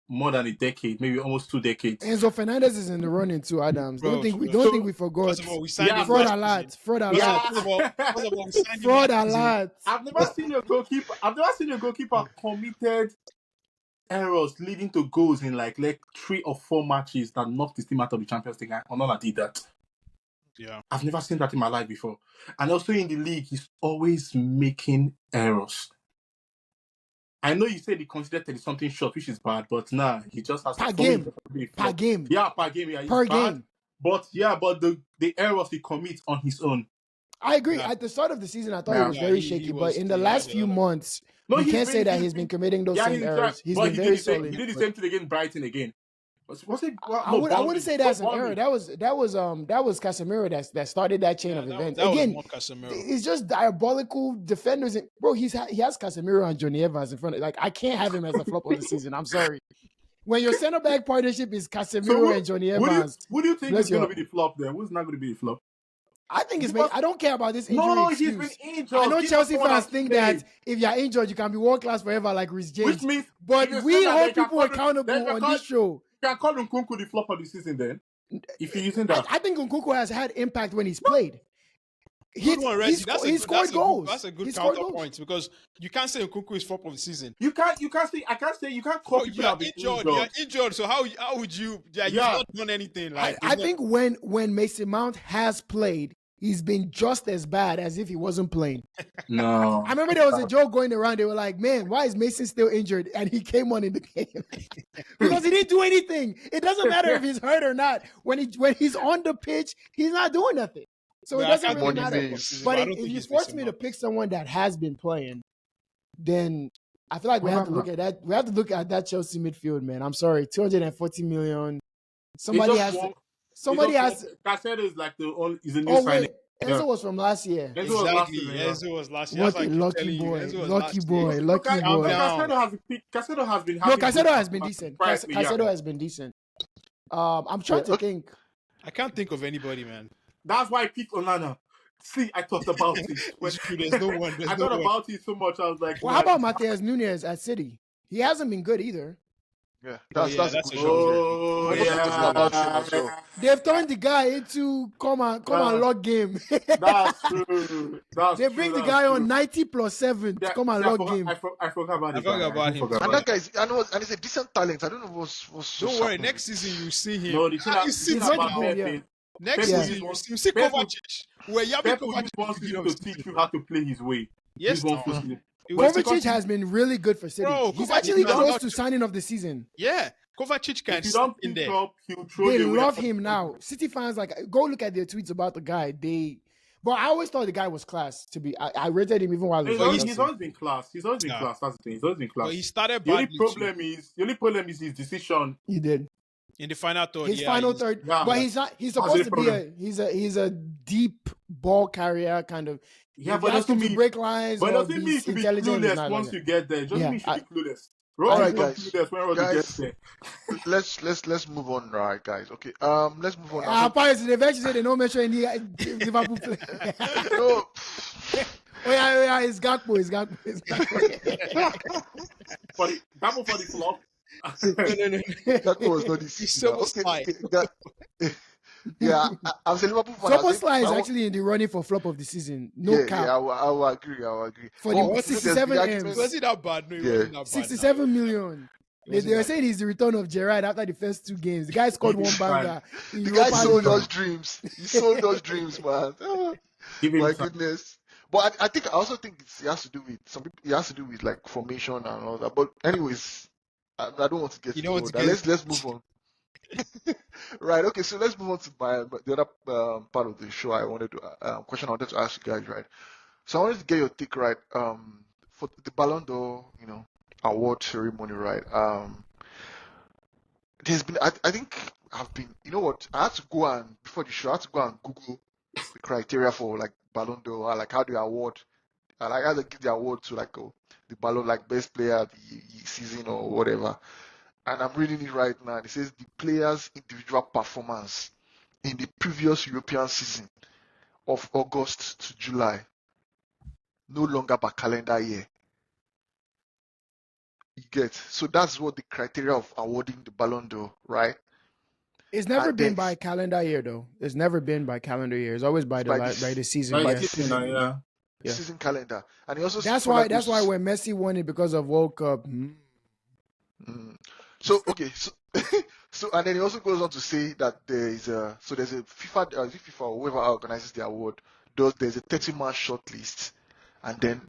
more than a decade, maybe almost 2 decades. Enzo Fernandez is in the running too, Adams. Don't think we forgot. First of all, we signed fraud alert. Fraud alert. I've never seen your goalkeeper committed errors leading to goals in like 3 or 4 matches that knocked his team out of the Champions League. Onana did that. Yeah. I've never seen that in my life before. And also in the league, he's always making errors. I know you said he considered 30-something shot, which is bad, but he just has per game. Yeah, per game. Yeah, per game. But the errors he commits on his own. I agree. Yeah. At the start of the season, I thought he was very shaky, but in the last few months, you can't say that he's been committing those same errors. He's been very solid. He did the same thing against Brighton again. Was it? I wouldn't say that's an error. That was Casemiro that started that chain of events. Again, it's just diabolical defenders. Bro, he has Casemiro and Johnny Evans in front of. I can't have him as the flop of the season. I'm sorry. When your center back partnership is Casemiro and Johnny Evans, who do you think is going to be the flop there? Who's not going to be the flop? I think I don't care about this injury. No, excuse. he's been injured. I know Chelsea fans think that if you're injured, you can be world class forever like Rhys James. Which means, but we hold people accountable on this show. You can call Nkunku the flop of the season then, if you're using that. I think Nkunku has had impact when he's played. Good one, Rezi. He scored goals. That's a good He scored goals. counterpoint because you can't say Nkunku is flop of the season. You can't say. I can't say you can't call Oh, people you are that have been injured. You are injured. So how would you? Yeah, you've not done anything. Like I think when Mason Mount has played, he's been just as bad as if he wasn't playing. No. I remember there was a joke going around. They were like, man, why is Mason still injured? And he came on in the game. Because he didn't do anything. It doesn't matter if he's hurt or not. When he's on the pitch, he's not doing nothing. So it doesn't really matter. But if you force me to pick someone that has been playing, then I feel like we have to look at that. We have to look at that Chelsea midfield, man. I'm sorry, 240 million. Somebody has. Caicedo is like is a new signing. Enzo was from last year. Enzo was last year. What a lucky boy. Lucky boy. Caicedo has been. No, Caicedo has been decent. Caicedo has been decent. I'm trying to think. I can't think of anybody, man. That's why I picked Onana. See, I thought about it. There's no one. I thought about it so much. I was like, well, how about Matheus Nunes at City? He hasn't been good either. Yeah, that's a good yeah. They've turned the guy into come and log game. That's true. They bring the guy on 90 plus 7 to come and log game. I forgot about him. And that guy is, and he's a decent talent. I don't know what's don't worry, next season you see him. No, you see next season you see Kovacic. Where Pep wants you to teach you how to play his way. Yes, Kovacic has been really good for City. Bro, he's actually close to signing of the season. Yeah, Kovacic can sit in there. They love him now. City fans go look at their tweets about the guy. But I always thought the guy was class. I rated him even while he's always been class. He's always been class. That's the thing. He's always been class. But he started the only problem is his decision. He did. In the final third, his final third, but he's not. He's supposed to be he's a deep ball carrier kind of. Yeah, but doesn't mean break lines. But doesn't mean to be clueless once you get there. Just mean you should be clueless. All right, guys. Let's move on, right, guys? Okay. Let's move on. Apparently, they eventually say they don't mention any Liverpool play. No. Oh yeah, it's Gakpo. Gakpo for the flop. No. That was not this. He's so spy. Yeah, I'm saying Liverpool fan. Soboslai is actually in the running for flop of the season. No cap. Yeah, I will agree. For the 67 M's. Was it that bad? No, it wasn't that bad. 67 million. They were saying he's the return of Gerrard after the first 2 games. The guy scored one banger. The guy sold us dreams. He sold us dreams, man. My goodness. But I also think it has to do with some people. It has to do with like formation and all that. But anyways, I don't want to get into that. Let's move on. Right. Okay. So let's move on to the other part of the show. I wanted to question I wanted to ask you guys. Right. So I wanted to get your take. Right. For the Ballon d'Or, award ceremony. Right. There's been. I think I've been. You know what? I had to go and before the show. I had to go and Google the criteria for like Ballon d'Or. Like how do you award? Like how they give the award to like the Ballon like best player of the season or whatever. And I'm reading it right now. It says the player's individual performance in the previous European season of August to July, no longer by calendar year. You get? So that's what the criteria of awarding the Ballon d'Or, right? It's never been by calendar year, though. It's never been by calendar year. It's always by the season. By the season, season calendar. And he also that's why when Messi won it because of World Cup. So okay, so and then he also goes on to say that there's a FIFA or whoever organizes the award there's a 30-man shortlist, and then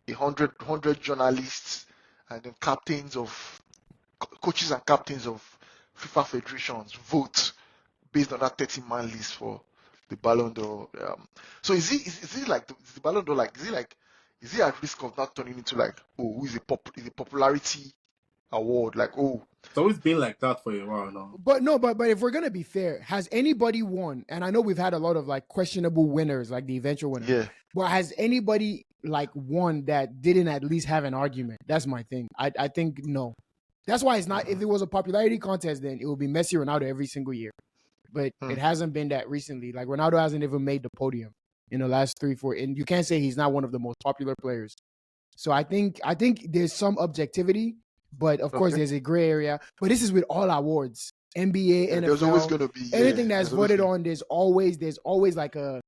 100 journalists, and then coaches and captains of FIFA federations vote based on that 30-man list for the Ballon d'Or. So is it like the Ballon d'Or is he at risk of not turning into like who is a popularity award, like it's always been like that for a while now. But if we're gonna be fair, has anybody won? And I know we've had a lot of like questionable winners, like the eventual winner. Yeah. But has anybody like won that didn't at least have an argument? That's my thing. I think no. That's why it's not. If it was a popularity contest, then it would be Messi, Ronaldo every single year. But it hasn't been that recently. Like Ronaldo hasn't even made the podium in the last 3-4, and you can't say he's not one of the most popular players. So I think there's some objectivity. But of course, there's a gray area. But this is with all awards, NBA, NFL. There's always going to be anything that's voted on. There's always like a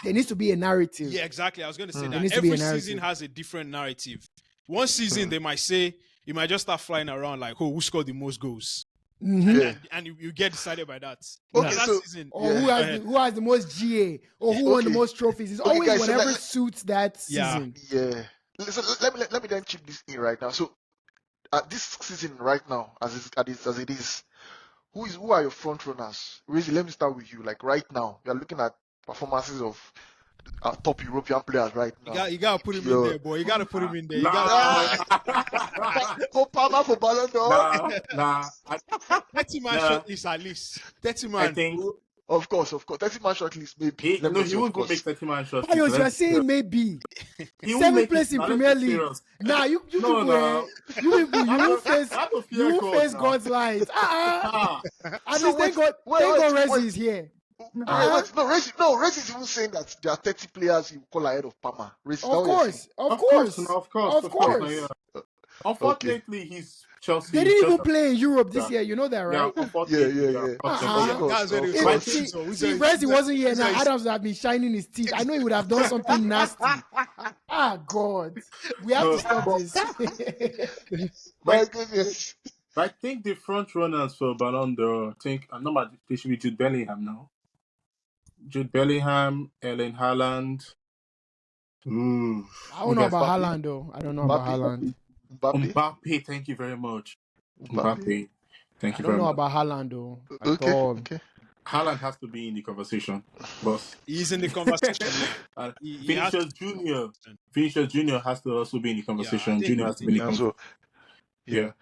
there needs to be a narrative. Yeah, exactly. I was going to say There that needs to be every a narrative. season has a different narrative. One season they might say you might just start flying around like, "Oh, who scored the most goals?" Mhm. And you get decided by that. Okay, That so season, Or who has the most GA, or who won the Okay. most trophies. It's Okay, always guys, so whatever suits that Yeah. season. yeah. So let me then chip this in right now. So this season right now, as it is, who are your front runners? Rezi, let me start with you. Like right now, you are looking at performances of top European players right now. You gotta put him in there, boy. You gotta put him in there. You Go Palmer for Ballon d'Or. Nah. 30 man shot list at least. 30 man. I think Of course. 30-man short list, maybe. he Let me say, of won't go course. make 30-man shots. Payos, you're saying maybe. He won't 7th make place it. in Now, Premier let's be League. serious. Nah, you No, people, no. you will face That's a fear God now. God's light. Ah, At So least thank God wait. Rezi is here. Rezi is even saying that there are 30 players he will call ahead of Palmer. Rezi, Of course. Yeah. Yeah. Unfortunately, he's Chelsea. They didn't even Chelsea. play in Europe this year. You know that, Yeah, right? unfortunately. Yeah. Uh-huh. Of course. That's very If, course. see, Rezi wasn't here now, Adams would have been shining his teeth. I know he would have done something nasty. God. We have to stop this. My goodness. I think the front runners for Ballon d'Or, they should be Jude Bellingham now. Jude Bellingham, Erling Haaland. I don't know about Haaland, though. I don't know about Haaland. Mbappe, thank you very much. Mbappe, thank you very much. I don't know about Haaland, though. At all. Okay. Haaland has to be in the conversation, boss. He's in the conversation. Vinicius Junior has to also be in the conversation. Junior has to be in the conversation.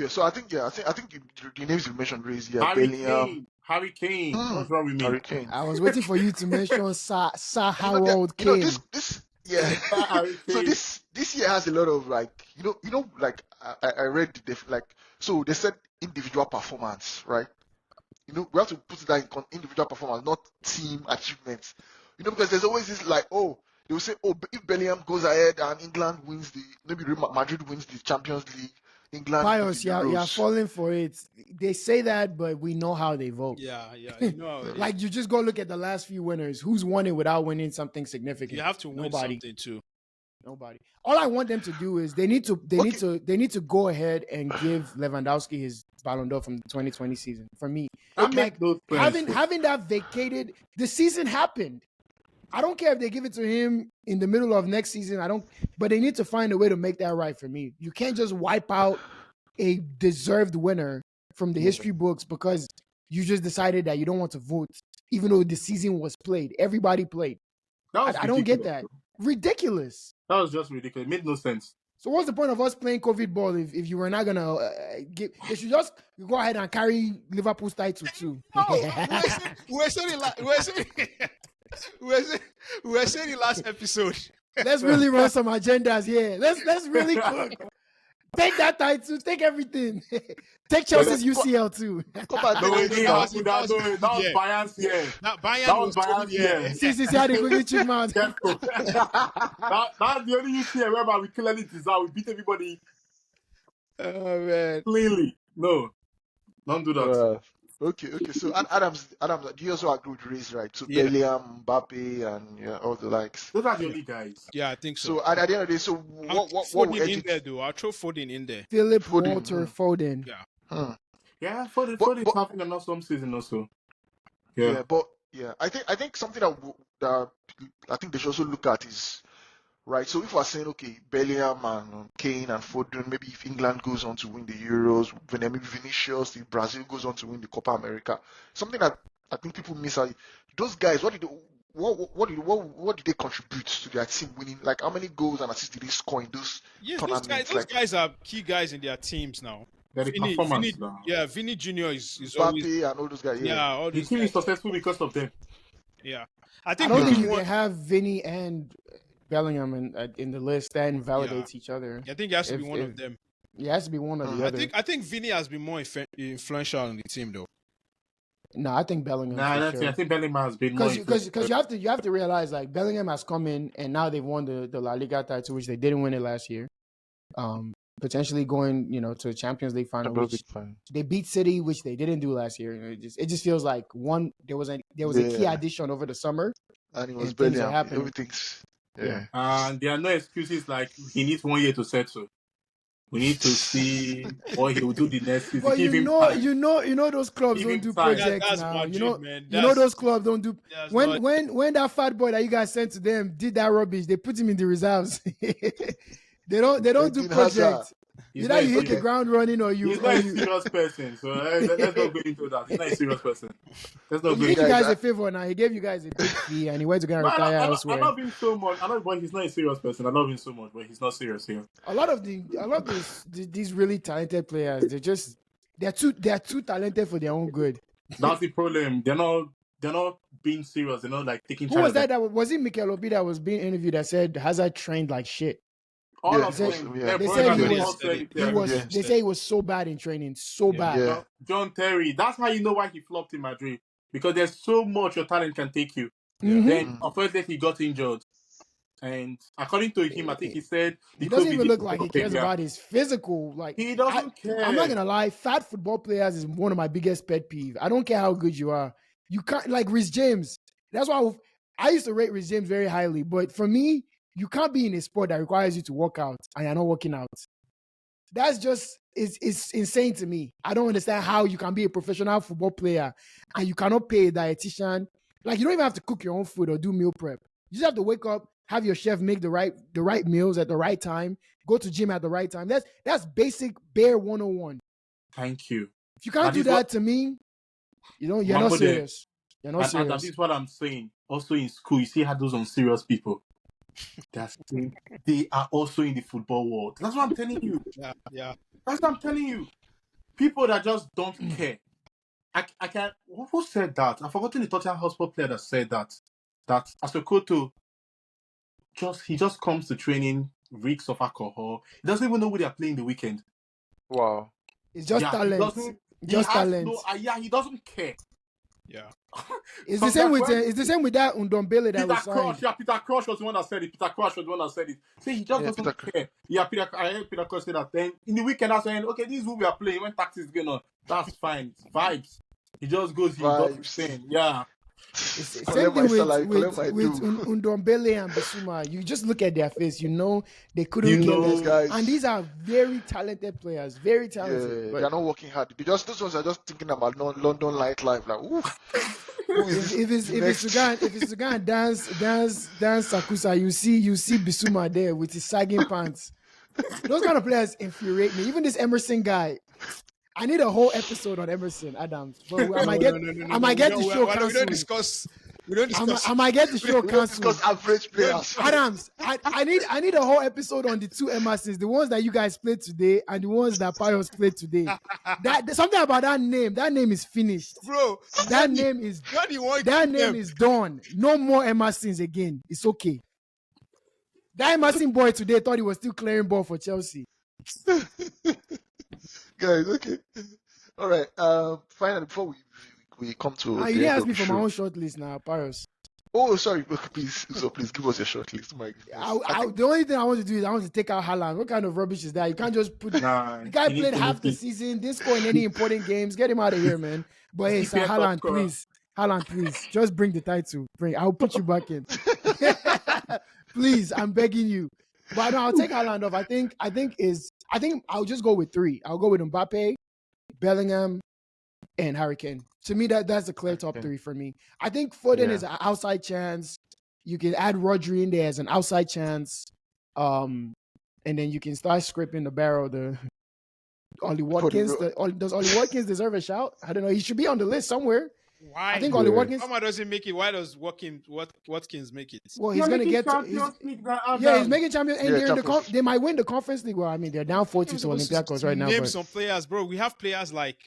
So I think the names you mentioned, Rezi, Bellingham. Harry Kane. What's wrong with me? Harry Kane. I was waiting for you to mention Sir Harold Kane. So this year has a lot of like I read so they said individual performance, right? We have to put that in individual performance, not team achievements. Because there's always this like, they will say, if Bellingham goes ahead and England wins maybe Madrid wins the Champions League, England. Pius, you're falling for it. They say that, but we know how they vote. Yeah. You know how like you just go look at the last few winners. Who's won it without winning something significant? you have to win something too. Nobody. All I want them to do is they need to go ahead and give Lewandowski his Ballon d'Or from the 2020 season. For me, having that vacated, the season happened. I don't care if they give it to him in the middle of next season. But they need to find a way to make that right for me. You can't just wipe out a deserved winner from the history books because you just decided that you don't want to vote, even though the season was played. Everybody played. I don't get that. Ridiculous. That was just ridiculous. It made no sense. So what's the point of us playing COVID ball if you were not gonna give? They should just go ahead and carry Liverpool's title too. No, we're saying the last episode. Let's really run some agendas here. Let's really cook. Take that title. Take everything. Take Chelsea's UCL too. That was Bayern's year. That was Bayern's year. See how they quickly check him out. That's the only UCL whereby we clearly deserve. We beat everybody. Oh man. Clearly. No. Don't do that. Okay. So Adams, do you also agree with Rezi, right? So Bellingham, Mbappe, and all the likes. Those are the only guys. Yeah, I think so. So at the end of the day, so what Foden in there though? I'll throw Foden in there. Philip Walter Foden. Yeah. Yeah, Foden is having an awesome season also. Yeah, I think something that I think they should also look at is right. So if we're saying Bellingham and Kane and Foden, maybe if England goes on to win the Euros, then maybe Vinicius, if Brazil goes on to win the Copa America, something that I think people miss are those guys. What did they contribute to their team winning? Like how many goals and assists did they score in those tournaments? Those guys are key guys in their teams now. Vinny Junior is Mbappe always and all those guys. Yeah, all the those team guys. is successful because of them. Yeah, I don't think you can have Vinny and Bellingham in the list that invalidates each other. I think it has to be one of them. It has to be one of the other. I think Vinny has been more influential in the team though. No, I think Bellingham. I think Bellingham has been more because you have to realize like Bellingham has come in and now they've won the La Liga title, which they didn't win it last year. Potentially going, to the Champions League final. Which they beat City, which they didn't do last year. It just feels like there was a key addition over the summer And he was and things barely are happening. everything's Yeah. And there are no excuses like he needs 1 year to settle. We need to see what he will do the next season. But Give him time. you know those clubs Give don't him do time. projects That's now. Madrid, man. You know those clubs don't do. That's When not- when that fat boy that you guys sent to them did that rubbish, they put him in the reserves. they don't do Eden Hazard. projects. He's Either not you a hit the serious- ground running or you. He's Or not a you serious person. So let's not go into that. He's not a serious person. Let's not Okay, go he did into you guys, guys a favor now. He gave you guys a big fee and he went to go and No, retire I elsewhere. love him so much. I love, but he's not a serious person. I love him so much, but he's not serious here. A lot of these really talented players, they're too talented for their own good. That's the problem. They're not being serious. They're not like taking Who charge was of them. that? Was it Mikel Obi that was being interviewed that said Hazard trained like shit? All Yeah, of he was- them. yeah. They Bro, said he everybody was- else said it He there. was. Yeah. They say he was so bad in training, so Yeah. bad. Yeah. John Terry. That's how you know why he flopped in Madrid. Because there's so much your talent can take you. Mhm. Then, unfortunately, he got injured. And according to him, I think he said He doesn't COVID even look did like he something, cares yeah. about his physical. Like He doesn't care. I'm not gonna lie. Fat football players is one of my biggest pet peeve. I don't care how good you are. You can't like Rhys James. That's why I used to rate Rhys James very highly. But for me, you can't be in a sport that requires you to work out and you're not working out. That's just it's insane to me. I don't understand how you can be a professional football player and you cannot pay a dietitian. Like you don't even have to cook your own food or do meal prep. You just have to wake up, have your chef make the right meals at the right time, go to gym at the right time. That's basic bare 101. Thank you. If you can't That do is that what- to me, you're not Mambo there. serious. You're not And serious. that is what I'm saying. Also in school, you see how those unserious people. They are also in the football world. That's what I'm telling you. Yeah. That's what I'm telling you. People that just don't care. I can't. Who said that? I've forgotten the Tottenham Hotspur player that said that. That Asokoto he just comes to training, reeks of alcohol. He doesn't even know who they are playing the weekend. Wow. It's just Yeah, talent. Just talent. He doesn't care. Yeah. It's the same with that Undombele that was signed. Peter Crouch was the one that said it. See, he just doesn't care. Yeah, I heard Peter Crouch say that. Then in the weekend, I was saying, okay, this is who we are playing. When taxes going on, that's fine. It's vibes. He just goes, he does his thing. Yeah. It's the Collect same my thing salary, with collect my due. Undombele and Bissouma. You just look at their face, you know they couldn't You care know, less. guys. And these are very talented players, very Yeah, talented. they're not working hard. Those ones are just thinking about London nightlife. Like, oof. Who is If this it's to go and dance Sakusa, you see Bissouma there with his sagging pants. Those kind of players infuriate me. Even this Emerson guy. I need a whole episode on Emerson Adams. But I might get the show We cancelled. don't discuss. We don't discuss. I might get the show cancelled. because average players. Adams, I need a whole episode on the two Emersons, the ones that you guys played today and the ones that Pius played today. That something about that name. That name is finished. Bro, That name is done. No more Emersons again. It's okay. That Emerson boy today thought he was still clearing ball for Chelsea. Guys, okay. All right. Finally, before we come to You the didn't end ask of me the for show. my own short list now, Pius. Oh, sorry. Please give us your short list, Mike. The only thing I want to do is I want to take out Haaland. What kind of rubbish is that? You can't just put. Nah, The guy he played needs to half the look it. season, didn't score in any important games. Get him out of here, man. But hey, sir, EPL top Haaland, scorer. please. Haaland, please. Just bring the title. I'll put you back in. Please, I'm begging you. But no, I'll take Haaland off. I think I'll just go with three. I'll go with Mbappe, Bellingham, and Harry Kane. To me, that's the clear top three for me. I think Foden is an outside chance. You can add Rodri in there as an outside chance. And then you can start scraping the barrel. Ollie Watkins. Does Ollie Watkins deserve a shout? I don't know. He should be on the list somewhere. why? I think Ollie Watkins. Palmer doesn't make it. Why does Watkins make it? Well, he's going to get. He's making champions. And they might win the conference league. Well, I mean, they're down 40 to Olympiacos right now. Name But some players, bro. We have players like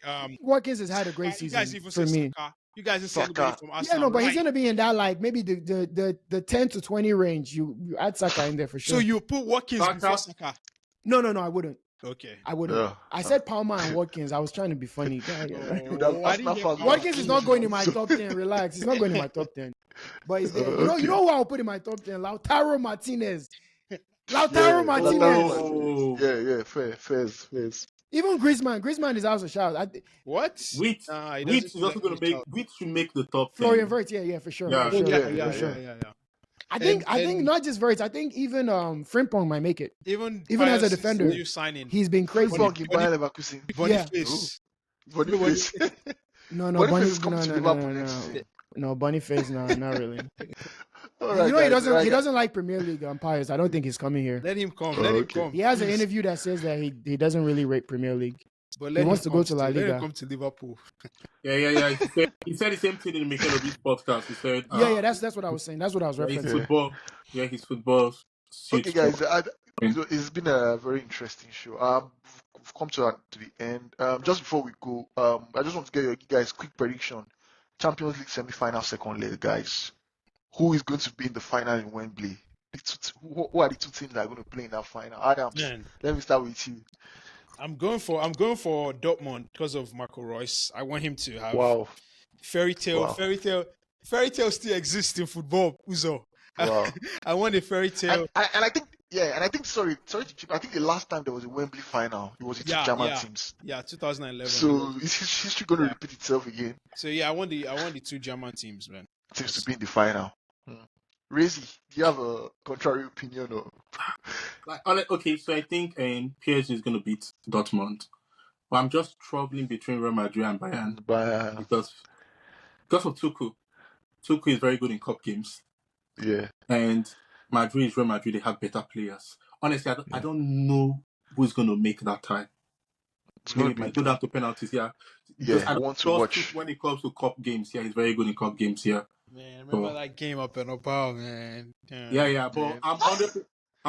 Watkins has had a great you guys season even for said me. Saka. You guys just said anybody from Arsenal. Yeah, no, but he's right? going to be in that like maybe the 10 to 20 range. You add Saka in there for sure. So you put Watkins before Saka. No, I wouldn't. Okay. I wouldn't. Yeah. I said Palmer and Watkins. I was trying to be funny. Watkins is not Watkins going in my top 10. Relax. He's not going in my top 10. But he's there. You know who I'll put in my top 10? Lautaro Martinez. Martinez. Yeah, fair. Even Griezmann is also shout. What? Wheat He Wheat doesn't is also going to make shout. Wheat should make the top 10. Florian Wirtz, yeah, for sure, Yeah. for sure. Yeah. I think And not just Wirtz. I think even Frimpong might make it. even As a Pius' defender, new signing, he's been crazy. Frimpong in Bayer Leverkusen. Boniface. Boniface. No, Boniface is coming to Liverpool next season. no, Boniface, no, not really. All right, He guys, doesn't. He doesn't like Premier League umpires. I don't think he's coming here. Let him come. Oh, Let him okay. come. He has an Please. interview that says that he doesn't really rate Premier League. But He let wants him to go come to La Let him Liga. come to Liverpool. Yeah. He said the same thing in the Mikel Obi's podcast. He said, That's what I was saying. That's what I was his referencing. football. Yeah, his football. Okay, guys, so it's been a very interesting show. We've come to the end. Just before we go, I just want to get you guys quick prediction. Champions League semi-final second leg, guys. Who is going to be in the final in Wembley? Who are the two teams that are going to play in that final? Adams, Man, let me start with you. I'm going for Dortmund because of Marco Reus. I want him to have Wow. fairy tale still exists in football, Uzo. Wow. I want a fairy tale. And I think sorry to chip. I think the last time there was a Wembley final, it was the two German teams. Yeah, 2011. So is history going to repeat itself again? So yeah, I want the two German teams, man. Seems to be in the final. Rezi, do you have a contrary opinion or? Okay, so I think PSG is going to beat Dortmund. But I'm just troubling between Real Madrid and Bayern because of Tuchel. Tuchel is very good in cup games. Yeah. And Madrid is Real Madrid. They have better players. Honestly, I don't know who's going to make that tie. It might go down to penalties. Yeah. I want to watch when it comes to cup games. Yeah, he's very good in cup games. Yeah. Man, remember that game up in Opal, man. Yeah. But I'm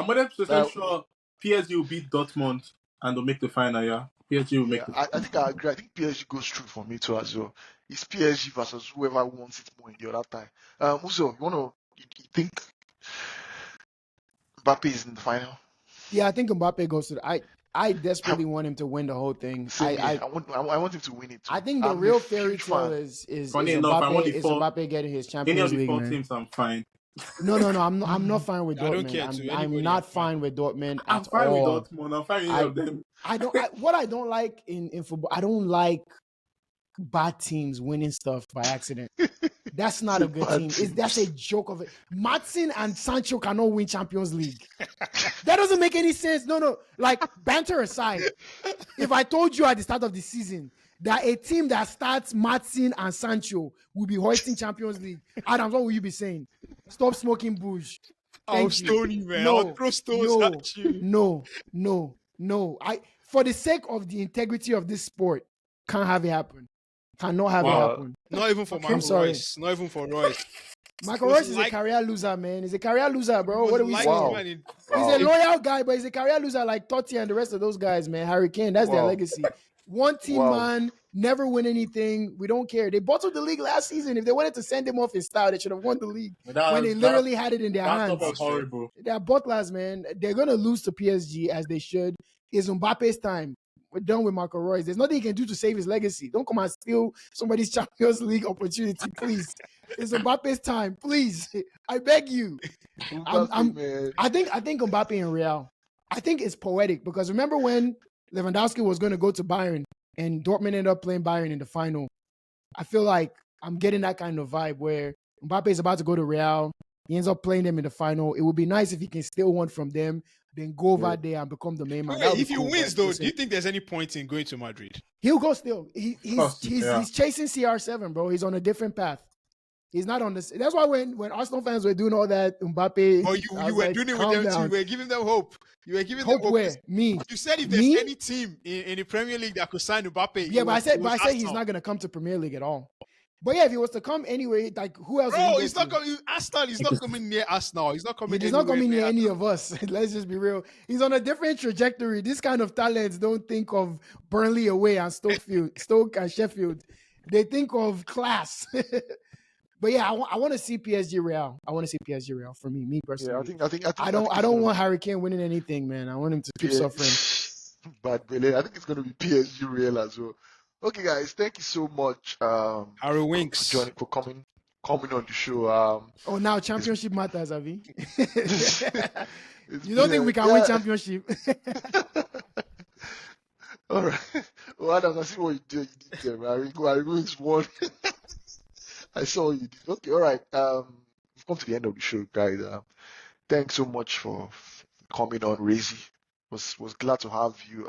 100% sure PSG will beat Dortmund and they'll make the final. Yeah, PSG will make. I think I agree. I think PSG goes through for me too as well. It's PSG versus whoever wants it more in the other time. Uzo, you think Mbappe is in the final? Yeah, I think Mbappe goes to I desperately want him to win the whole thing. I want him to win it too. I think the real fairy tale is Mbappe getting his Champions League. Man. Teams, I'm fine. No, I'm not fine with Dortmund. I don't care I'm not fine with Dortmund at all. I'm fine with Dortmund. I'm fine with any of them. What I don't like in football, I don't like bad teams winning stuff by accident. That's not a good team. That's a joke of it. Matson and Sancho cannot win Champions League. That doesn't make any sense. No. Like, banter aside, if I told you at the start of the season that a team that starts Matson and Sancho will be hoisting Champions League, Adams, what will you be saying? Stop smoking bush. I'll stone you, man. I'll throw stones at you. No. For the sake of the integrity of this sport, can't have it happen. Cannot have it happen. Not even for Marco Reus. Not even for Royce. Marco Reus is a career loser, man. He's a career loser, bro. What are we saying? He's a loyal guy, but he's a career loser like Totti and the rest of those guys, man. Harry Kane, that's their legacy. One team man, never win anything. We don't care. They bottled the league last season. If they wanted to send him off in style, they should have won the league when they literally had it in their hands. That was horrible. They're butlers, man. They're going to lose to PSG as they should. It's Mbappe's time. We're done with Marco Reus. There's nothing he can do to save his legacy. Don't come and steal somebody's Champions League opportunity, please. It's Mbappe's time, please. I beg you. I think Mbappe in Real. I think it's poetic because remember when Lewandowski was going to go to Bayern and Dortmund ended up playing Bayern in the final. I feel like I'm getting that kind of vibe where Mbappe is about to go to Real. He ends up playing them in the final. It would be nice if he can steal one from them, then go over there and become the main man. Wait, if he wins, though, do you think there's any point in going to Madrid? He'll go still. He's chasing CR7, bro. He's on a different path. He's not on this. That's why when Arsenal fans were doing all that Mbappe, you were doing it with them too. You were giving them hope. You were giving them hope. Where? Me. You said if there's any team in the Premier League that could sign Mbappe. Yeah, but I said he's not going to come to Premier League at all. But yeah, if he was to come anyway, like who else? Bro, he's not coming. Arsenal. He's not coming near Arsenal. He's not coming. He's not coming near any of us. Let's just be real. He's on a different trajectory. This kind of talents don't think of Burnley away and Stoke and Sheffield. They think of class. But yeah, I want to see PSG Real. I want to see PSG Real for me personally. Yeah, I don't want Harry Kane winning anything, man. I want him to keep suffering. But I think it's going to be PSG Real as well. Okay, guys, thank you so much. Harry Winks for coming on the show. Now championship matters, Avi. You don't think we can win championship? All right. Well, Adam, I see what you did there, man. I remember this one. I saw what you did. Okay, all right. We've come to the end of the show, guys. Thanks so much for coming on, Rezi. Was glad to have you.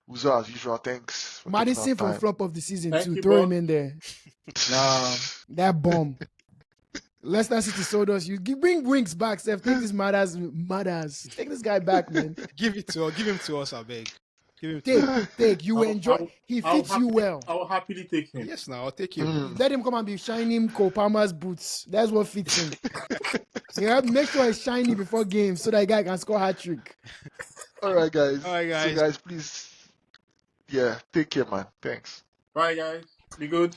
Uzo, as usual, thanks for taking Madison out for time. flop of the season Thank too. you, Throw bro. him in there. Nah. That bomb. Leicester City sold us. You bring Winks back, Steph. Take this matters. Take this guy back, man. Give him to us, I beg. Give him to us. Take. You enjoy. He fits you well. I will happily take him. Yes, now I'll take him. Let him come and be shining Cole Palmer's boots. That's what fits him. Yeah, make sure it's shiny before games so that guy can score hat trick. All right, guys. All right, guys. So, guys, please, take care, man. Thanks. Bye, guys. Be good.